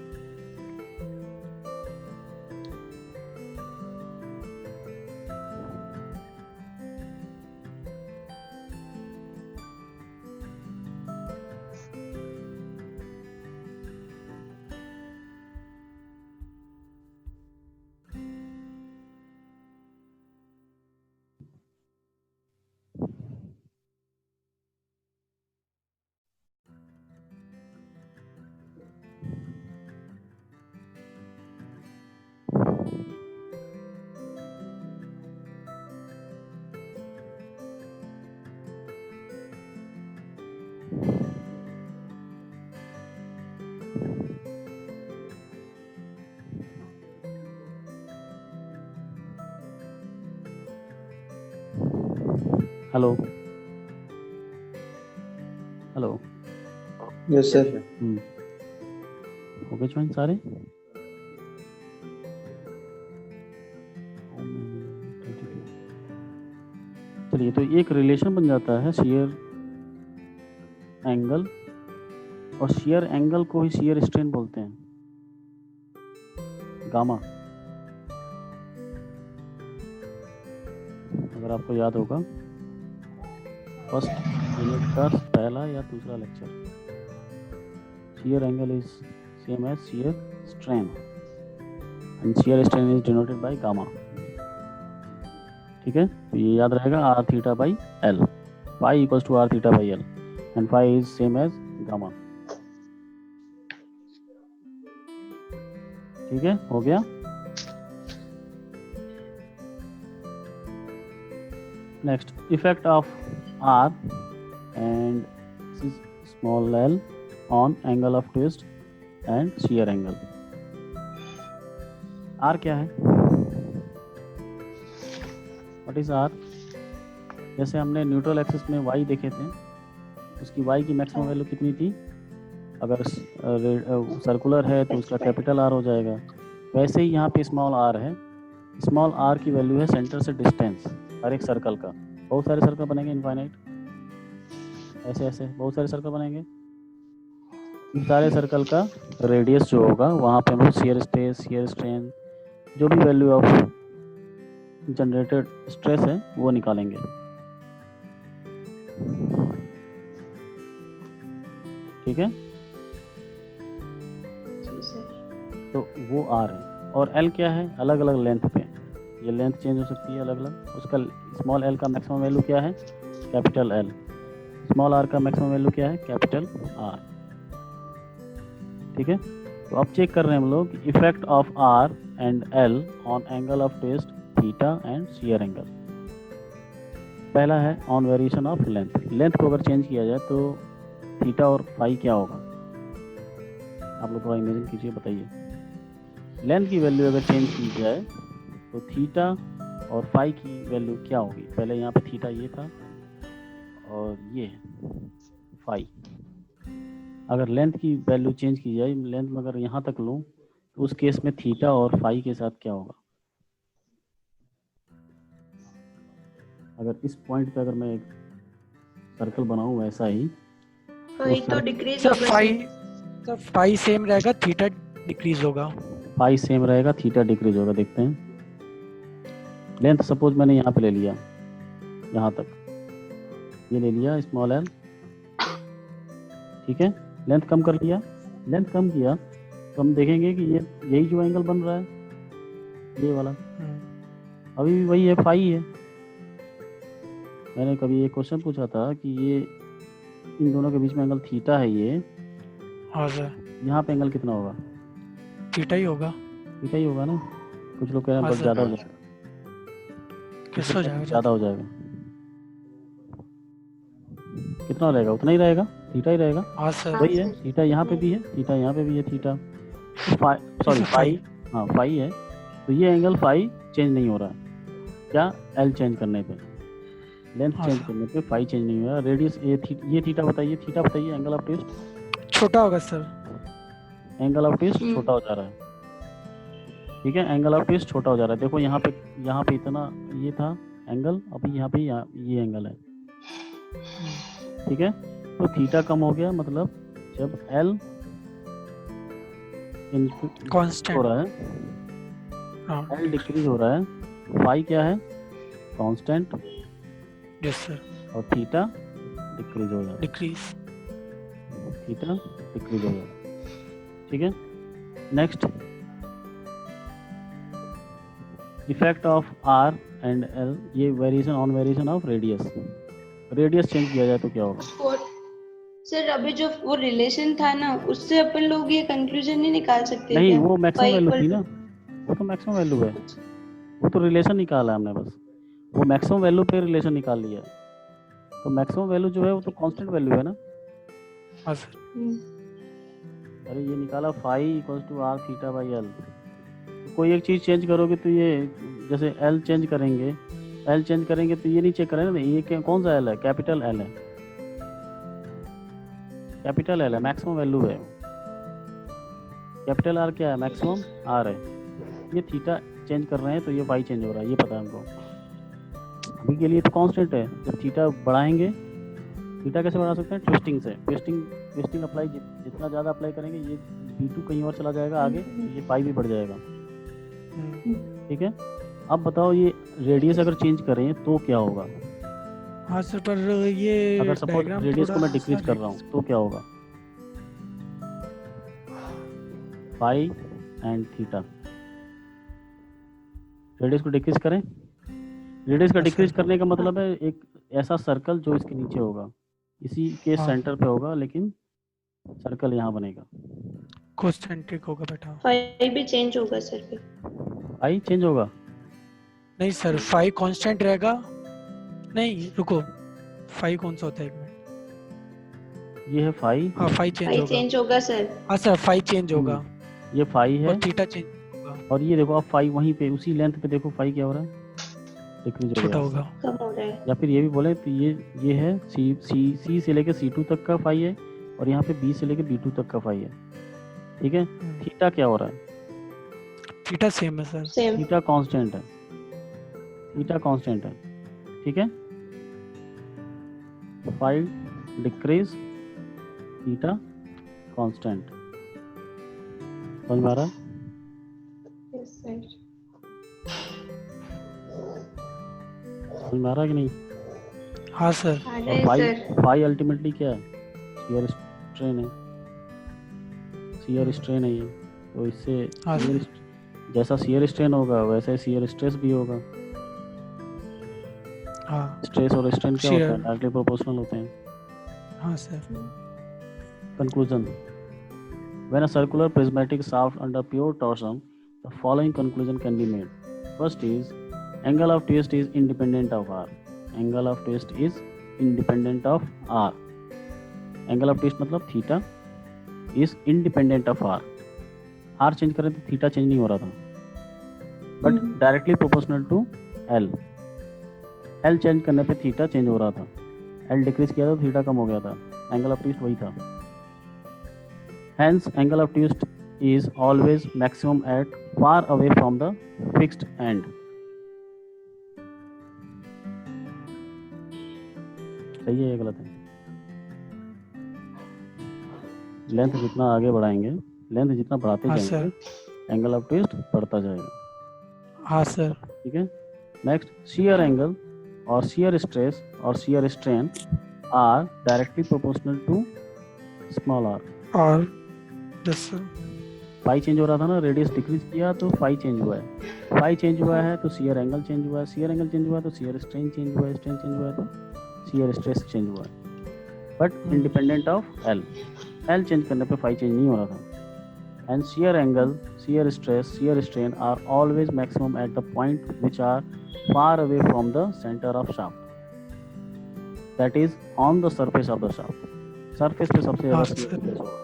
Hello hello yes sir. Okay join सारे। चलिए, तो एक रिलेशन बन जाता है शेयर एंगल, और शेयर एंगल को ही शेयर स्ट्रेन बोलते हैं, गामा। अगर आपको याद होगा फर्स्ट यूनिट का पहला या दूसरा lecture, shear angle is same as shear strain and shear strain is denoted by gamma। ठीक है, तो ये याद रहेगा r theta by l, phi equals to r theta by l and phi is same as gamma। ठीक है, हो गया। Next, effect of r and this is small l on angle of twist and shear angle। R क्या है? What is R? जैसे हमने न्यूट्रल एक्सिस में y देखे थे, उसकी y की मैक्सिमम वैल्यू कितनी थी? अगर सर्कुलर है तो उसका कैपिटल R हो जाएगा। वैसे ही यहाँ पे स्मॉल r है। स्मॉल r की वैल्यू है सेंटर से डिस्टेंस हर एक सर्कल का। बहुत सारे सर्कल बनेंगे इनफाइनाइट, ऐसे ऐसे बहुत सारे सर्कल बनेंगे। इन सारे सर्कल का रेडियस जो होगा वहाँ पे हम लोग शेयर स्ट्रेस, शेयर स्ट्रेन, जो भी वैल्यू ऑफ जनरेटेड स्ट्रेस है वो निकालेंगे। ठीक है, तो वो R है। और L क्या है? अलग अलग लेंथ पे, ये लेंथ चेंज हो सकती है अलग अलग। उसका स्मॉल l का मैक्सिमम वैल्यू क्या है? Capital L। स्मॉल r का मैक्सिमम वैल्यू क्या है? Capital R। ठीक है, तो अब चेक कर रहे हैं हम लोग effect of R and L on angle of twist theta and shear angle. पहला है on variation of length. Length को अगर चेंज किया जाए तो थीटा और फाई क्या होगा? आप लोग थोड़ा इमेजिन कीजिए, बताइए। लेंथ की वैल्यू अगर चेंज की जाए तो थीटा और फाई की वैल्यू क्या होगी? पहले यहाँ पे थीटा ये था और ये फाई। अगर लेंथ की वैल्यू चेंज की जाए, लेंथ में अगर यहाँ तक लूँ तो उस केस में थीटा और फाई के साथ क्या होगा? अगर इस पॉइंट पे अगर मैं एक सर्कल बनाऊँ ऐसा ही, तो डिक्रीज सर होगा फाई सेम रहेगा, थीटा डिक्रीज होगा। फाई सेम रहेगा, थीटा डिक्रीज होगा। देखते हैं, लेंथ सपोज मैंने यहाँ पे ले लिया, यहाँ तक ये ले लिया स्मॉल एल। ठीक है, लेंथ कम कर लिया। लेंथ कम किया तो हम देखेंगे कि ये यही जो एंगल बन रहा है, ये वाला अभी भी वही है, फाई है। मैंने कभी एक क्वेश्चन पूछा था कि ये इन दोनों के बीच में एंगल थीटा है, ये हाँ सर, यहाँ पे एंगल कितना होगा? थीटा ही होगा। थीटा ही होगा ना। कुछ लोग कह रहे हैं हाँ बस सर। ज़्यादा हो जाएगा, किस हो जाएगा? ज़्यादा हो जाएगा। कितना रहेगा? उतना ही रहेगा, थीटा ही रहेगा। हाँ सर। वही है, थीटा यहाँ पे भी है, थीटा यहाँ पे भी है, थीटा सॉरी फाई, हाँ फाई है। तो ये एंगल फाई चेंज नहीं हो रहा है, क्या? एल चेंज करने पे, लेंथ हाँ चेंज सर। करने पे फाई चेंज नहीं हो रहा। रेडियस ये थीटा बताइए, थीटा बताइए। एंगल ऑफ ट्विस्ट छोटा होगा सर। एंगल ऑफ ट्विस्ट छोटा हो जा रहा है। ठीक है, एंगल ऑफ ट्विस्ट छोटा हो जा रहा है। देखो यहाँ पे इतना ये था एंगल, अभी यहाँ पे ये एंगल है। ठीक है, तो थीटा कम हो गया, मतलब जब एल कांस्टेंट हो रहा है, हाँ एल डिक्रीज हो रहा है, फाई क्या है? कांस्टेंट, यस सर, और थीटा डिक्रीज हो रहा है, डिक्रीज। थीटा डिक्रीज हो रहा है। ठीक है, next effect of R and L, ये variation on variation of radius. Radius change किया जाए तो क्या होगा? सर अभी जो वो रिलेशन था ना, उससे अपन लोग ये कंक्लूजन नहीं निकाल सकते नहीं, क्या? वो मैक्सिमम Phi वैल्यू equal थी to- ना, वो तो मैक्सिमम वैल्यू है, वो तो रिलेशन निकाला हमने बस, वो मैक्सिमम वैल्यू पे रिलेशन निकाल लिया। तो मैक्सिमम वैल्यू जो है वो तो कांस्टेंट वैल्यू है ना। हाँ सर। अरे ये निकाला phi equals to R theta by L. कोई एक चीज़ चेंज करोगे तो ये, जैसे एल चेंज करेंगे एल चेंज करेंगे तो ये नहीं चेक करें ना, ये कौन सा एल है, कैपिटल एल है, कैपिटल एल है, मैक्सिमम वैल्यू है। कैपिटल आर क्या है, मैक्सिमम आर है। ये थीटा चेंज कर रहे हैं तो ये वाई चेंज हो रहा है, ये पता है हमको। अभी के लिए तो कांस्टेंट है, जब थीटा बढ़ाएंगे, थीटा कैसे बढ़ा सकते हैं, ट्विस्टिंग से। ट्विस्टिंग अप्लाई जितना ज़्यादा अप्लाई करेंगे ये b2 कहीं और चला जाएगा आगे, ये पाई भी बढ़ जाएगा। ठीक है, अब बताओ ये रेडियस अगर चेंज करें तो क्या होगा। हाँ सर, पर ये अगर सपोज डायग्राम रेडियस को थोड़ा मैं डिक्रीज सा कर रहा हूँ तो क्या होगा, पाई एंड थीटा। रेडियस को डिक्रीज करें, रेडियस का हाँ, डिक्रीज सर। करने का मतलब है एक ऐसा सर्कल जो इसके नीचे होगा, इसी के हाँ। सेंटर पे होगा, लेकिन सर्कल यहाँ बनेगा। कोसेंट्रिक होगा बेटा। फाइव भी चेंज होगा सर फिर। पाई चेंज होगा, नहीं सर, 5 कांस्टेंट रहेगा। नहीं रुको, 5 कौन सा होता है, एक मिनट। ये है फाई, हाँ 5 चेंज फाइव होगा। चेंज होगा सर। हाँ सर 5 चेंज होगा ये फाई है, और थीटा चेंज होगा, और ये देखो आप फाई वहीं पे उसी लेंथ पे देखो फाई क्या हो रहा है, डिक्रीज हो छोटा गया। होगा। कम हो रहा है। या फिर ये भी बोले तो ये है सी से लेके C2 तक का फाई है, और यहाँ पे B से लेके B2 तक का फाई है। ठीक है, थीटा क्या हो रहा है, थीटा सेम है सर। सेम। थीटा कांस्टेंट है, थीटा कांस्टेंट है। ठीक है, फाई डिक्रीज, थीटा कांस्टेंट। समझ में आ रहा है, यस सर। समझ में आ रहा है कि नहीं। हाँ सर। आ रहा और है फाई सर। फाई अल्टीमेटली क्या है, शियर स्ट्रेन है, शियर स्ट्रेन है ये। तो इससे हाँ सर। जैसा शियर स्ट्रेन होगा वैसे शियर स्ट्रेस भी होगा। हाँ। स्ट्रेस और स्ट्रेन क्या होता है, Shear। डायरेक्टली प्रोपोर्शनल होते हैं। हाँ sir. Conclusion. When a circular prismatic shaft under pure torsion, the following conclusion can be made. First is, angle of twist is independent of R. Angle of twist is independent of R. Angle of twist मतलब theta is independent of R. R change करें तो थीटा चेंज नहीं हो रहा था, but directly proportional to L. L change करने पे थीटा चेंज हो रहा था, L डिक्रीज किया था तो थीटा कम हो गया था, एंगल ऑफ ट्विस्ट वही था। Hence, angle of twist is always maximum at far away from the fixed end. सही है या गलत है? लेंथ जितना आगे बढ़ाएंगे, लेंथ जितना बढ़ाते हाँ जाएंगे, एंगल ऑफ ट्विस्ट बढ़ता जाएगा। हाँ सर। ठीक है, नेक्स्ट, शियर एंगल और शियर स्ट्रेस और shear strain are directly proportional to small R. और यस सर। फाई चेंज हो रहा था ना, रेडियस डिक्रीज किया तो फाई चेंज हुआ है, फाई चेंज हुआ है तो शियर एंगल चेंज हुआ है, शियर एंगल चेंज हुआ है तो शियर स्ट्रेन चेंज हुआ है, स्ट्रेन चेंज हुआ है तो शियर स्ट्रेस चेंज हुआ है, but independent of L. L change करने पे फाई चेंज नहीं हो रहा था। And shear angle, shear stress, shear strain are always maximum at the point which are far away from the centre of shaft, that is on the surface of the shaft. Surface पे सबसे हाँ, ज़्यादा सर। स्ट्रेस होगा।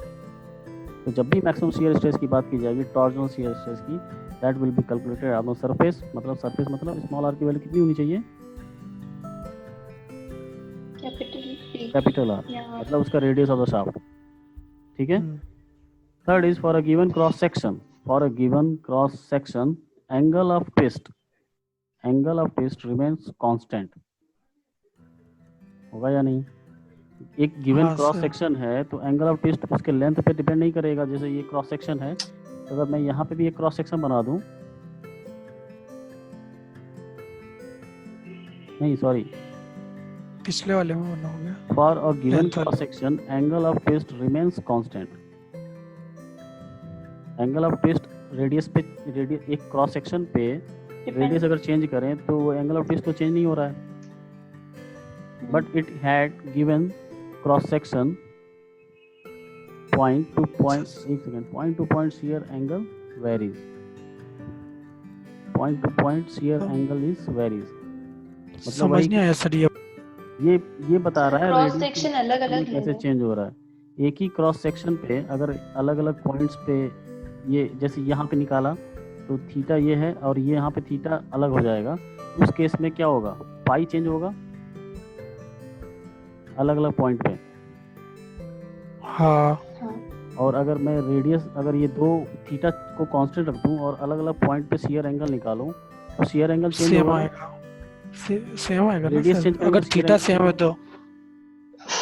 तो जब भी मैक्सिमम शियर स्ट्रेस की बात की जाएगी, टॉर्जनल शियर स्ट्रेस की, that will be calculated on the surface. मतलब सरफेस मतलब स्मॉल आर की वैल्यू कितनी होनी चाहिए, कैपिटल आर, यहाँ मतलब उसका रेडियस ऑफ द शाफ्ट। ठीक है, third is for a given cross section, for a given cross section angle of twist, angle of twist remains constant. होगा या नहीं? एक गिवन हाँ, क्रॉस सर। सेक्शन है तो एंगल ऑफ ट्विस्ट उसके लेंथ पे डिपेंड नहीं करेगा। जैसे ये क्रॉस सेक्शन है तो अगर मैं यहाँ पे भी एक क्रॉस सेक्शन बना दूं, नहीं सॉरी, पिछले वाले में बना हो गया। For a given Length cross section angle of twist remains constant. Angle of twist radius पे, रेडियस एक क्रॉस सेक्शन पे रेडियस अगर चेंज करें तो वो एंगल ऑफ ट्विस्ट तो चेंज नहीं हो रहा है, but it had given cross section point to point, एक second, point to point shear angle varies, point to point shear angle is varies. मतलब समझ वही नहीं आया सर ये बता रहा है क्रॉस radius सेक्शन अलग अलग कैसे चेंज हो रहा है। एक ही क्रॉस सेक्शन पे अगर अलग अलग पॉइंट्स पे, ये जैसे यहाँ पे निकाला तो थीटा ये है और ये यहाँ पे थीटा अलग हो जाएगा। उस केस में क्या होगा, पाई चेंज होगा अलग अलग पॉइंट पे। हाँ और अगर मैं रेडियस, अगर ये दो थीटा को कांस्टेंट रख दूं और अलग अलग पॉइंट पे शियर एंगल निकालूं तो शियर एंगल चेंज सेम होगा। आएगा, सेम आएगा ना रेडियस सर। चेंज करेंगे अगर तो थीटा shear सेम है तो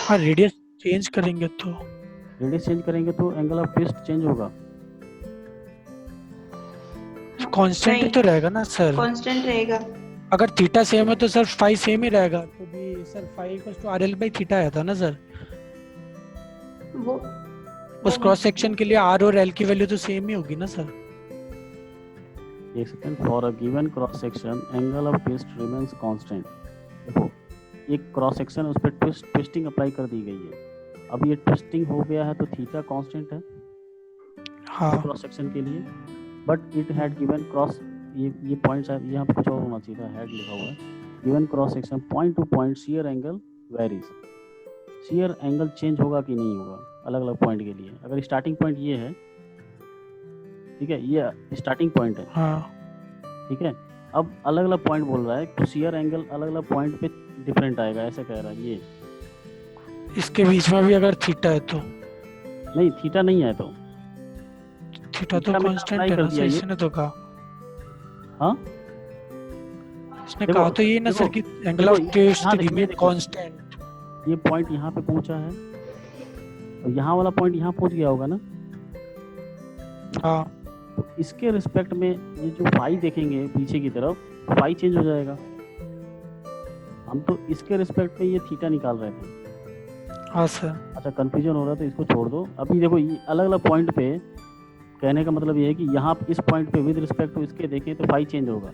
हाँ, रेडियस चेंज करेंगे तो रेडियस चेंज करेंगे तो एंगल ऑफ ट्विस्ट चेंज होगा। कांस्टेंट ही तो रहेगा ना सर। कांस्टेंट रहेगा। अगर थीटा सेम है तो सर फाई सेम ही रहेगा, तो भी sir phi equals to RL by theta आया था ना सर। वो उस क्रॉस सेक्शन के लिए R और L की वैल्यू तो सेम ही होगी ना सर। एक second, for a given cross section angle of twist remains constant. देखो एक क्रॉस सेक्शन, उस पर ट्विस्टिंग अप्लाई कर दी गई है। अब ये ट्विस्टिंग हो गया है तो थीटा कांस्टेंट है हाँ क्रॉस सेक्शन के लिए, but it had given cross, ये पॉइंट शायद यहाँ पे कुछ और होना चाहिए था, हैड लिखा हुआ है। Given cross section point to point shear angle varies. Shear angle change होगा कि नहीं होगा अलग अलग पॉइंट के लिए। अगर स्टार्टिंग पॉइंट ये है, ठीक है, ये स्टार्टिंग पॉइंट है, हाँ ठीक है। अब अलग अलग पॉइंट बोल रहा है तो शियर एंगल अलग अलग पॉइंट पे डिफरेंट आएगा, ऐसे कह रहा है ये। इसके बीच में भी अगर थीटा है तो नहीं, थीटा नहीं है तो थीटा तो थीटा मैंने कांस्टेंट apply है कर ना दिया सर, ये। इसने तो कहा। हाँ इसने देखो- कहा तो ये ना सर कि एंगल देखो, ऑफ ट्विस्ट यहाँ देखिए, रिमेन देखो। कांस्टेंट। ये पॉइंट यहाँ पे पहुंचा है और यहाँ वाला पॉइंट यहाँ पहुंच गया होगा ना। हाँ तो इसके रिस्पेक्ट में ये जो फाई देखेंगे पीछे की तरफ, फाई चेंज हो जाएगा। हम तो इसके रिस्पेक्ट में ये थीटा निकाल रहे थे। हाँ सर। अच्छा, कंफ्यूजन हो रहा है तो इसको छोड़ दो। अभी देखो ये अलग अलग पॉइंट पे, कहने का मतलब ये है कि यहाँ इस पॉइंट पे विद रिस्पेक्ट टू इसके देखें तो फाई चेंज होगा।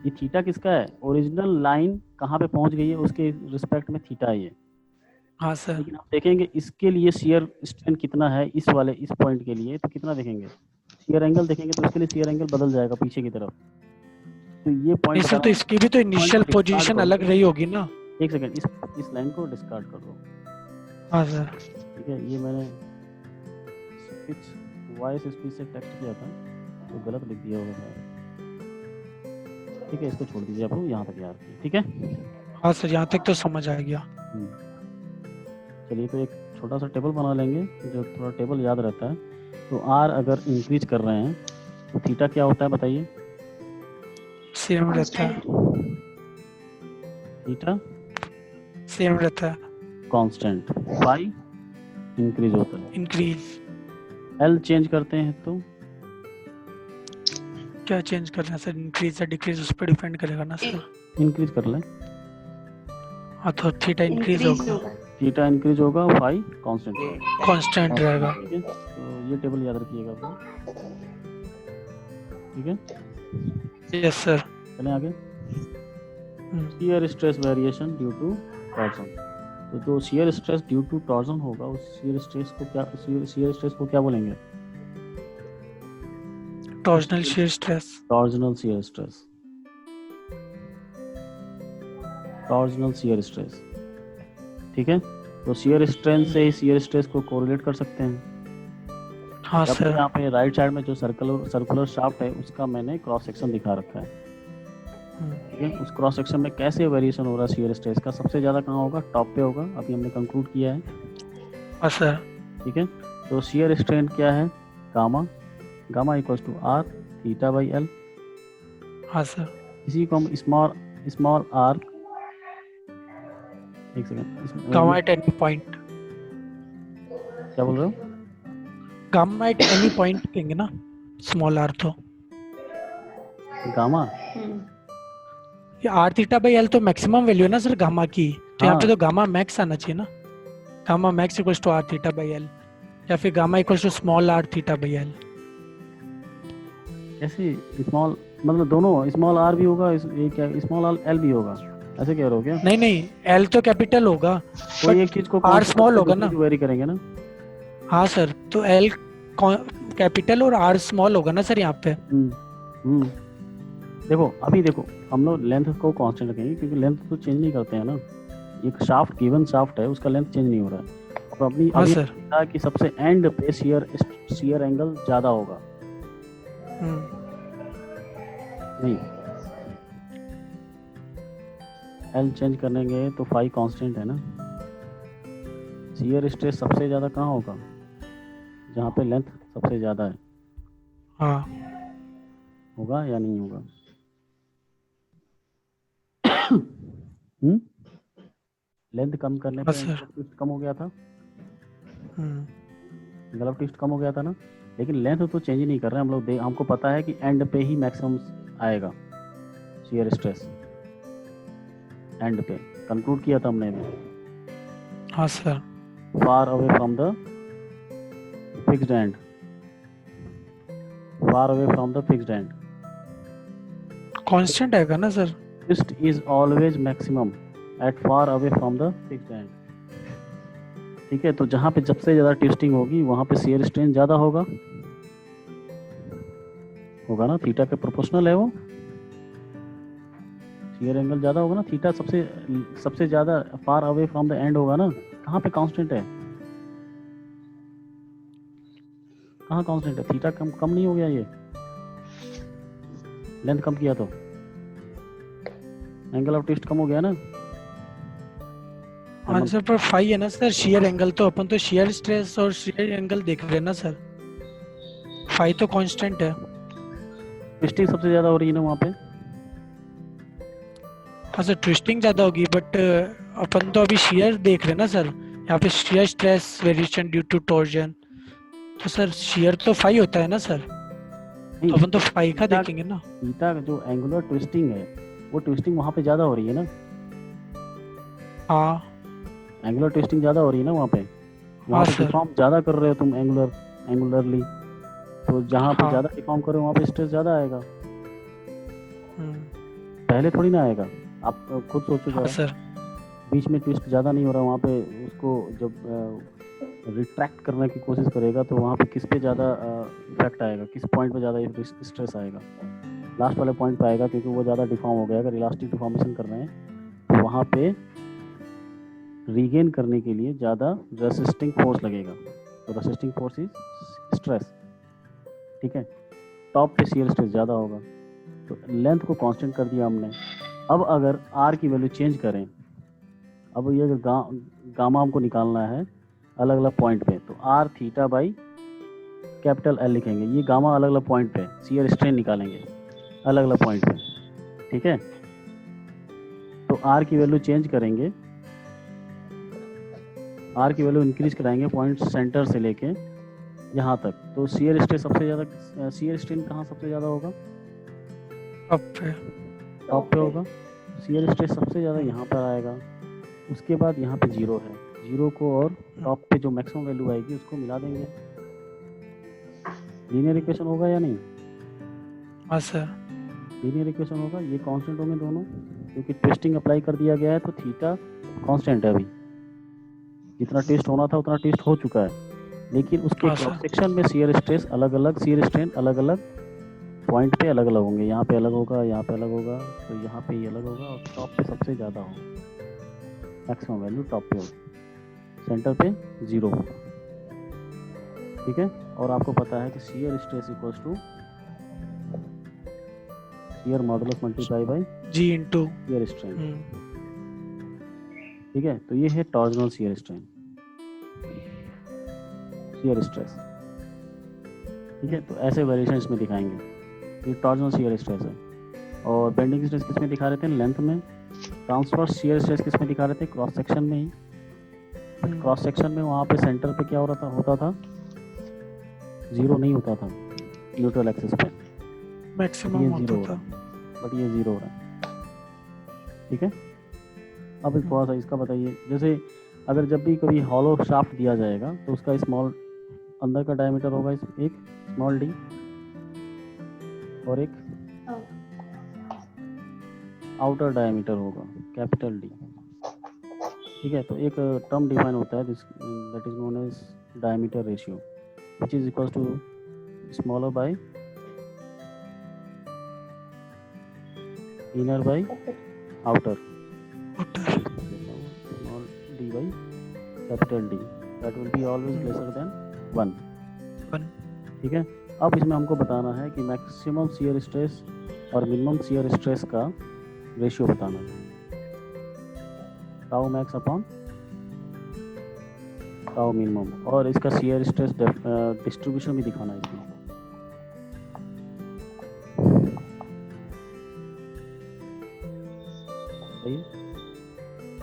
ये थीटा किसका है, ओरिजिनल लाइन कहाँ पे पहुंच गई है उसके रिस्पेक्ट में थीटा है ये। हाँ सर। लेकिन आप देखेंगे इसके लिए शियर स्ट्रेंथ कितना है, इस वाले इस पॉइंट के लिए तो कितना देखेंगे, शियर एंगल देखेंगे तो इसके लिए शियर एंगल बदल जाएगा पीछे की तरफ। तो ये पॉइंट इससे तो इसकी भी तो इनिशियल को पोजीशन discard अलग करो। रही होगी ना। एक सेकंड, इस लाइन को डिस्कार्ड कर दो, हाँ सर। ठीक है। ये मैंने स्पीच वॉइस स्पीच से टेक्स्ट किया था तो गलत लिख दिया होगा शायद, ठीक है। इसको छोड़ दीजिए आप लोग, यहाँ तक याद किए, ठीक है। हाँ सर, यहाँ तक तो समझ आ गया। चलिए तो एक छोटा सा टेबल बना लेंगे जो थोड़ा टेबल याद रहता है। तो आर अगर इंक्रीज कर रहे हैं तो थीटा क्या होता है बताइए। सेम रहता है। थीटा सेम रहता है। कांस्टेंट, फाई इंक्रीज होता है। इंक्रीज एल चेंज करते हैं तो क्या चेंज करना है सर, इंक्रीज या डिक्रीज उस पर डिपेंड करेगा ना सर। इंक्रीज कर लें, हाँ तो थीटा इंक्रीज होगा, थीटा इंक्रीज होगा, फाई कांस्टेंट होगा, कांस्टेंट रहेगा। ठीक है। तो ये टेबल याद रखिएगा आप लोग, ठीक है। Yes sir. चलें आगे। Shear stress variation due to torsion. तो जो shear stress due to torsion होगा उस शियर स्ट्रेस को क्या, शियर स्ट्रेस को क्या बोलेंगे, torsional shear stress. Torsional shear stress, torsional shear stress, ठीक है। तो शियर स्ट्रेंथ से ही शियर स्ट्रेस को कोरिलेट कर सकते हैं। हाँ अब सर। यहाँ पे राइट साइड में जो सर्कुलर शाफ्ट है उसका मैंने क्रॉस सेक्शन दिखा रखा है, ठीक है। उस क्रॉस सेक्शन में कैसे वेरिएशन हो रहा है शियर स्ट्रेस का, सबसे ज़्यादा कहाँ होगा, टॉप पे होगा। अभी हमने कंक्लूड किया है, हाँ सर। ठीक है। तो शियर स्ट्रेंथ क्या है, gamma, gamma equals to R theta by L. हाँ सर। इसी को हम स्मॉल आर, एक second, gamma at any point, क्या बोल रहे हो, गामा एट एनी पॉइंट कहेंगे ना, स्मॉल आर तो। गामा, ये आर थीटा बाई एल तो मैक्सिमम वैल्यू है ना सर गामा की, तो यहाँ पे तो गामा मैक्स आना चाहिए ना। Gamma max equals to R theta by L, या फिर gamma equals to small R theta by L. कैसे स्मॉल, मतलब दोनों स्मॉल आर भी होगा, ये क्या स्मॉल एल भी होगा, ऐसे कह रहे हो क्या? नहीं नहीं, एल तो कैपिटल होगा, कोई एक चीज को आर स्मॉल होगा ना। वेरी करेंगे ना। हाँ सर, तो एल कैपिटल और आर स्मॉल होगा ना सर यहाँ पे। देखो अभी देखो, हम लोग लेंथ को कांस्टेंट रखेंगे क्योंकि लेंथ तो चेंज नहीं करते हैं ना। एक शाफ्ट गिवन शाफ्ट है, उसका लेंथ चेंज नहीं हो रहा है। और अभी हाँ अभी सर। कहा कि सबसे एंड पे शियर एंगल ज्यादा होगा, नहीं, एल चेंज करेंगे तो फाई कांस्टेंट है ना। शियर स्ट्रेस सबसे ज़्यादा कहाँ होगा? जहाँ पे लेंथ सबसे ज़्यादा है। हाँ होगा या नहीं होगा? लेंथ कम करने पे हाँ, सर। ट्विस्ट कम हो गया था, हम्म, गलत ट्विस्ट कम हो गया था ना। लेकिन लेंथ तो चेंज ही नहीं कर रहे हैं हम लोग। हमको पता है कि एंड पे ही मैक्सिमम आएगा शियर स्ट्रेस, एंड पे कंक्लूड किया था हमने भी। हाँ sir. Far away from the fixed and, far away from the fixed and, constant आएगा ना sir? twist is always maximum at far away from the fixed end। ठीक है, तो जहाँ पे सबसे ज़्यादा ट्विस्टिंग होगी वहाँ पे शियर स्ट्रेन ज़्यादा होगा ना, थीटा के प्रोपोर्शनल है वो। शियर एंगल ज़्यादा होगा ना, थीटा सबसे ज़्यादा फार अवे फ्रॉम द एंड होगा ना। कहाँ पे कांस्टेंट है? कहाँ कांस्टेंट है? थीटा कम नहीं हो गया? ये लेंथ कम किया तो एंगल ऑफ ट्विस्ट कम हो गया ना। आंसर पर फाई है ना सर, शियर एंगल। तो अपन तो शियर स्ट्रेस और शियर एंगल देख रहे हैं ना सर, फाई तो कांस्टेंट है। ट्विस्टिंग सबसे ज़्यादा हो रही है ना वहाँ पे। हाँ सर, ट्विस्टिंग ज्यादा होगी, बट अपन तो अभी शियर देख रहे हैं ना सर। यहाँ पे shear stress variation due to torsion, तो सर शियर तो फाई होता है ना सर, तो अपन तो फाई का देखेंगे ना। थीटा जो एंगुलर ट्विस्टिंग है वो ट्विस्टिंग वहाँ पे ज़्यादा हो रही है ना। हाँ एंगुलर ट्विस्टिंग ज़्यादा हो रही है ना वहाँ पे। वहाँ पे सर। डिफॉर्म ज़्यादा कर रहे हो तुम एंगुलरली, तो जहाँ पे ज़्यादा डिफॉर्म करो वहाँ पे स्ट्रेस ज़्यादा आएगा। पहले थोड़ी ना आएगा, आप खुद सोचो हाँ जरा। सर। बीच में ट्विस्ट ज़्यादा नहीं हो रहा वहाँ पे, उसको जब रिट्रैक्ट करने की कोशिश करेगा तो वहाँ पे किस पे ज़्यादा इफेक्ट आएगा, किस पॉइंट पे ज़्यादा स्ट्रेस आएगा? लास्ट वाले पॉइंट पे आएगा, क्योंकि वो ज़्यादा डिफॉर्म हो गया। अगर इलास्टिक डिफॉर्मेशन कर रहे हैं तो वहाँ पे रीगेन करने के लिए ज़्यादा रेसिस्टिंग फोर्स लगेगा, तो रेसिस्टिंग फोर्स इज स्ट्रेस। ठीक है, टॉप पे शियर स्ट्रेस ज़्यादा होगा, तो लेंथ को कांस्टेंट कर दिया हमने। अब अगर आर की वैल्यू चेंज करें, अब ये गामा हमको निकालना है अलग अलग पॉइंट पे, तो R theta by capital L लिखेंगे। ये गामा अलग अलग पॉइंट पे शियर स्ट्रेन निकालेंगे अलग अलग पॉइंट पे। ठीक है, तो आर की वैल्यू चेंज करेंगे, आर की वैल्यू इंक्रीज कराएंगे पॉइंट सेंटर से लेके यहाँ तक। तो शियर स्ट्रेन सबसे ज़्यादा, शियर स्ट्रेन कहाँ सबसे ज़्यादा होगा? टॉप पे होगा। शियर स्ट्रेस सबसे ज़्यादा यहाँ पर आएगा। उसके बाद यहाँ पे जीरो है, जीरो को और टॉप पे जो मैक्सिमम वैल्यू आएगी उसको मिला देंगे। लीनियर इक्वेशन होगा या नहीं? हाँ सर। लीनियर इक्वेशन होगा। ये कांस्टेंट होंगे दोनों, क्योंकि ट्विस्टिंग अप्लाई कर दिया गया है तो थीटा कांस्टेंट है। अभी जितना ट्विस्ट होना था उतना ट्विस्ट हो चुका है, लेकिन उसके क्रॉस सेक्शन में शियर स्ट्रेस अलग अलग, शियर स्ट्रेन अलग अलग पॉइंट पे अलग अलग होंगे। यहाँ पे अलग होगा, यहाँ पे अलग होगा, तो यहाँ पे ही अलग होगा, और टॉप पे सबसे ज़्यादा होगा, मैक्सिमम वैल्यू टॉप पे होगी, सेंटर पे जीरो होगा। ठीक है, और आपको पता है कि shear stress equals to shear modulus multiply by G into shear strain. ठीक है, तो ये है torsional shear strain, shear stress. ठीक है, तो ऐसे वेरिएशन इसमें दिखाएंगे। ये टॉर्जनल शियर स्ट्रेस है। और बेंडिंग स्ट्रेस किस में दिखा रहे थे? लेंथ में। ट्रांसवर्स शियर स्ट्रेस किस में दिखा रहे थे? क्रॉस सेक्शन में ही। क्रॉस सेक्शन में वहाँ पे सेंटर पे क्या हो रहा था, होता था जीरो नहीं होता था, न्यूट्रल एक्सिस पे मैक्सिमम होता था, बट ये जीरो हो रहा है। ठीक है, अब थोड़ा सा इसका बताइए। जैसे अगर जब भी कभी हॉलो शाफ्ट दिया जाएगा तो उसका स्मॉल अंदर का डायमीटर होगा एक स्मॉल डी और एक आउटर डायमीटर होगा कैपिटल डी। ठीक है, तो एक टर्म डिफाइन होता है that is known as diameter ratio, which is equal to smaller by inner by outer, small d by capital D, that will be always lesser than 1। ठीक है, अब इसमें हमको बताना है कि मैक्सिमम शियर स्ट्रेस और मिनिमम शियर स्ट्रेस का रेशियो बताना है। Tau max upon tau minimum, और इसका शियर स्ट्रेस डिस्ट्रीब्यूशन भी दिखाना है इसमें। सही है,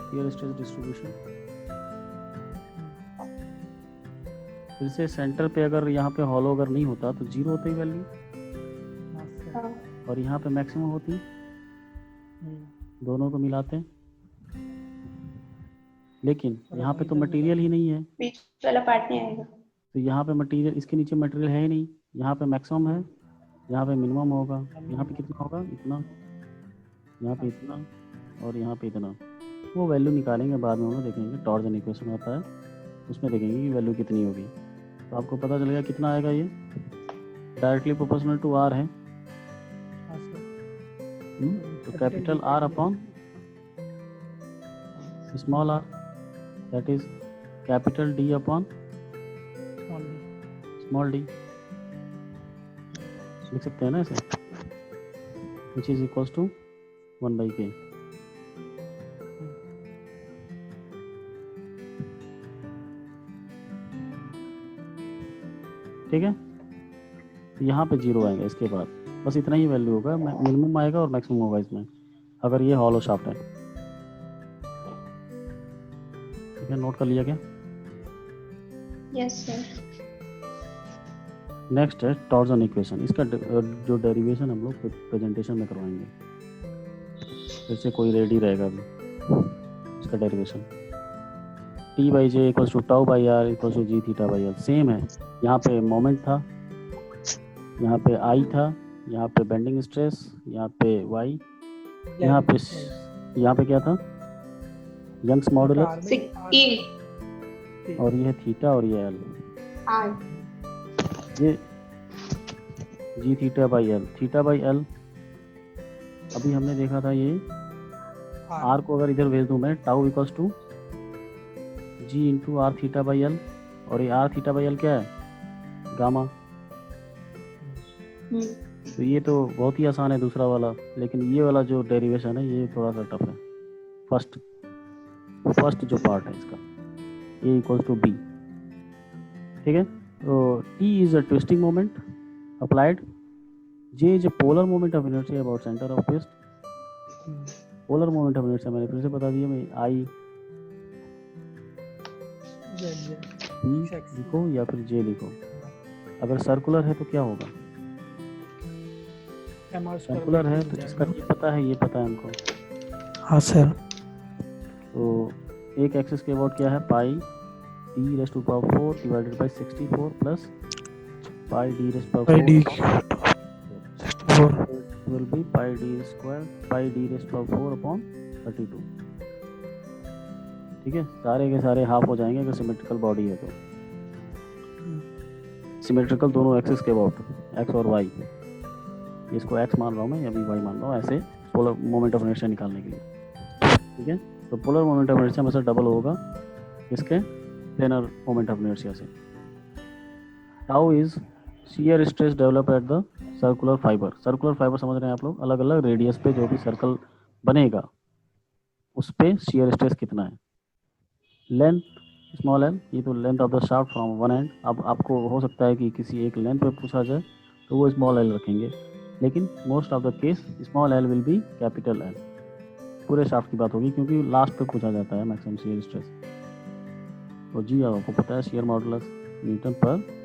शियर स्ट्रेस डिस्ट्रीब्यूशन। फिर से सेंटर पे अगर यहाँ पे हॉलो अगर नहीं होता तो जीरो होती वैल्यू, हाँ और यहाँ पे मैक्सिमम होती, दोनों को मिलाते हैं। लेकिन यहाँ पे तो मटेरियल ही नहीं है, बीच वाला पार्ट नहीं आएगा। तो यहाँ पे मटेरियल, इसके नीचे मटेरियल है ही नहीं। यहाँ पे मैक्सिमम है, यहाँ पे मिनिमम होगा। यहाँ पे कितना होगा, इतना, यहाँ पे इतना, और यहाँ पे इतना। वो वैल्यू निकालेंगे बाद में, हम लोग देखेंगे टॉर्जन इक्वेशन आता है उसमें देखेंगे कि वैल्यू कितनी होगी। तो आपको पता चलेगा कितना आएगा। ये डायरेक्टली प्रोपोर्शनल टू आर है। तो capital R upon small R, that is capital D upon small D. लिख सकते हैं ना ऐसे, which is equals to 1/k। ठीक है, यहाँ पे जीरो आएगा इसके बाद, बस इतना ही वैल्यू होगा। मिनिमम आएगा और मैक्सिमम होगा इसमें, अगर ये हॉलो शाफ्ट है। ठीक है, नोट कर लिया क्या? Yes sir. नेक्स्ट है टॉर्जन इक्वेशन। इसका जो डेरिवेशन हम लोग प्रेजेंटेशन में करवाएंगे, फिर से कोई रेडी रहेगा अभी। इसका derivation T/J equals to tau by R equals to G theta by L. Same है, यहाँ पे मोमेंट था, यहाँ पे आई था, यहाँ पे बेंडिंग स्ट्रेस, यहाँ पे वाई, यहाँ पे क्या था, यंग्स मॉडुलस, ई और ये थीटा और ये एल। आर ये G theta by L, theta by L अभी हमने देखा था। ये आर को अगर इधर भेज दूं मैं, tau equals to G into R theta by L, और ये आर थीटा बाई एल क्या है, गामा। तो ये तो बहुत ही आसान है दूसरा वाला, लेकिन ये वाला जो डेरिवेशन है ये थोड़ा सा टफ है। फर्स्ट जो पार्ट है इसका, ए इक्वल्स टू बी। ठीक है, तो T is a twisting moment applied, J is a polar moment of inertia about centre of twist. Polar moment of inertia मैंने फिर से बता दिया, मैं आई बी लिखो या फिर जे लिखो। अगर सर्कुलर है तो क्या होगा, सर्कुलर है तो इसका ये पता है, ये पता है हमको। हाँ सर। तो एक एक्सिस के अबाउट क्या है, pi D raise to power 4 divided by 64 plus pi D raise to power 4 will be pi D square pi D raise to power 4 upon 32। ठीक है, सारे के सारे हाफ हो जाएंगे अगर सिमेट्रिकल बॉडी है तो। सिमेट्रिकल दोनों एक्सिस के अबाउट, एक्स और वाई। इसको एक्स मान रहा हूँ मैं, अभी वाई मान रहा हूँ, ऐसे पोलर मोमेंट ऑफ इनर्शिया निकालने के लिए। ठीक है, तो पोलर मोमेंट ऑफ इनर्शिया हमेशा डबल होगा इसके प्लेनर मोमेंट ऑफ इनर्शिया से। Tau is shear stress develop at the circular fibre. Circular fibre समझ रहे हैं आप लोग, अलग अलग रेडियस पे जो भी सर्कल बनेगा उस पे शियर स्ट्रेस कितना है। लेंथ स्मॉल एल, ये तो length of the shaft from one and. अब आपको हो सकता है कि किसी एक लेंथ पे पूछा जाए तो वो स्मॉल एल रखेंगे, लेकिन most of the case small L will be capital L. पूरे शाफ्ट की बात होगी क्योंकि लास्ट पे पूछा जाता है मैक्सिमम शियर स्ट्रेस। तो जी आपको पता है शियर मॉडुलस न्यूटन पर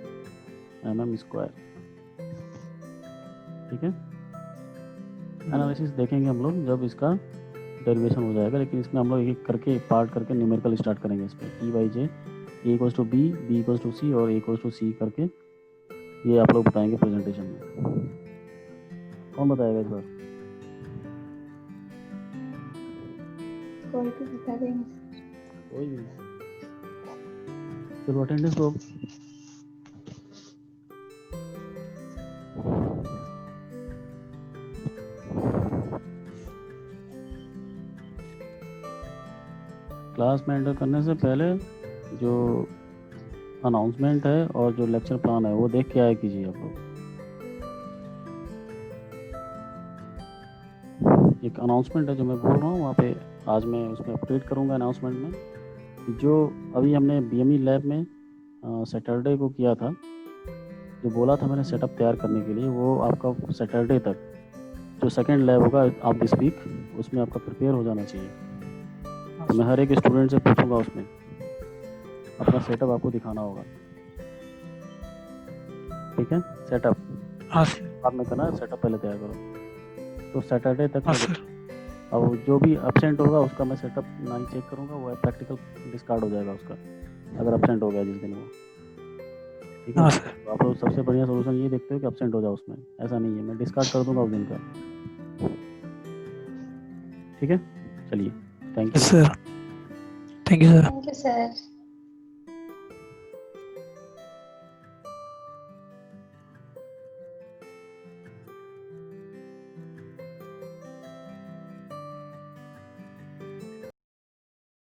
mm स्क्वायर। ठीक है, एनालिसिस देखेंगे हम लोग जब इसका डेरिवेशन हो जाएगा, लेकिन इसमें हम लोग एक एक करके पार्ट करके न्यूमेरिकल स्टार्ट करेंगे इस पर। T/J A equals to B, B equals to C और ए इक्वल्स टू सी करके ये आप लोग बताएंगे प्रेजेंटेशन में। कौन बताएगा इस बार? कोई भी बता देंगे। कोई भी। चलो अटेंडेंस दो। क्लास में एंटर करने से पहले जो अनाउंसमेंट है और जो लेक्चर प्लान है वो देख के आया कीजिए आप लोग। एक अनाउंसमेंट है जो मैं बोल रहा हूँ, वहाँ पे आज मैं उसमें अपडेट करूँगा अनाउंसमेंट में कि जो अभी हमने BME लैब में सैटरडे को किया था, जो बोला था मैंने सेटअप तैयार करने के लिए, वो आपका सैटरडे तक जो सेकंड लैब होगा आप दिस वीक, उसमें आपका प्रिपेयर हो जाना चाहिए। तो मैं हर एक स्टूडेंट से पूछूंगा, उसमें अपना सेटअप आपको दिखाना होगा, ठीक है? सेटअप हाँ सर। बाद में करना, सेटअप पहले तैयार करो। तो सैटरडे तक हाँ मैं सर। अब जो भी एब्सेंट होगा उसका मैं सेटअप ना ही चेक करूंगा, वो प्रैक्टिकल डिस्कार्ड हो जाएगा उसका, अगर एब्सेंट हो गया जिस दिन वो, ठीक है? हाँ सर। तो आप लोग सबसे बढ़िया सोल्यूशन ये देखते हो कि एब्सेंट हो जाओ उसमें, ऐसा नहीं है मैं डिस्कार्ड कर दूंगा उस दिन का, ठीक है? चलिए, thank you. Sir thank you sir. Thank you sir.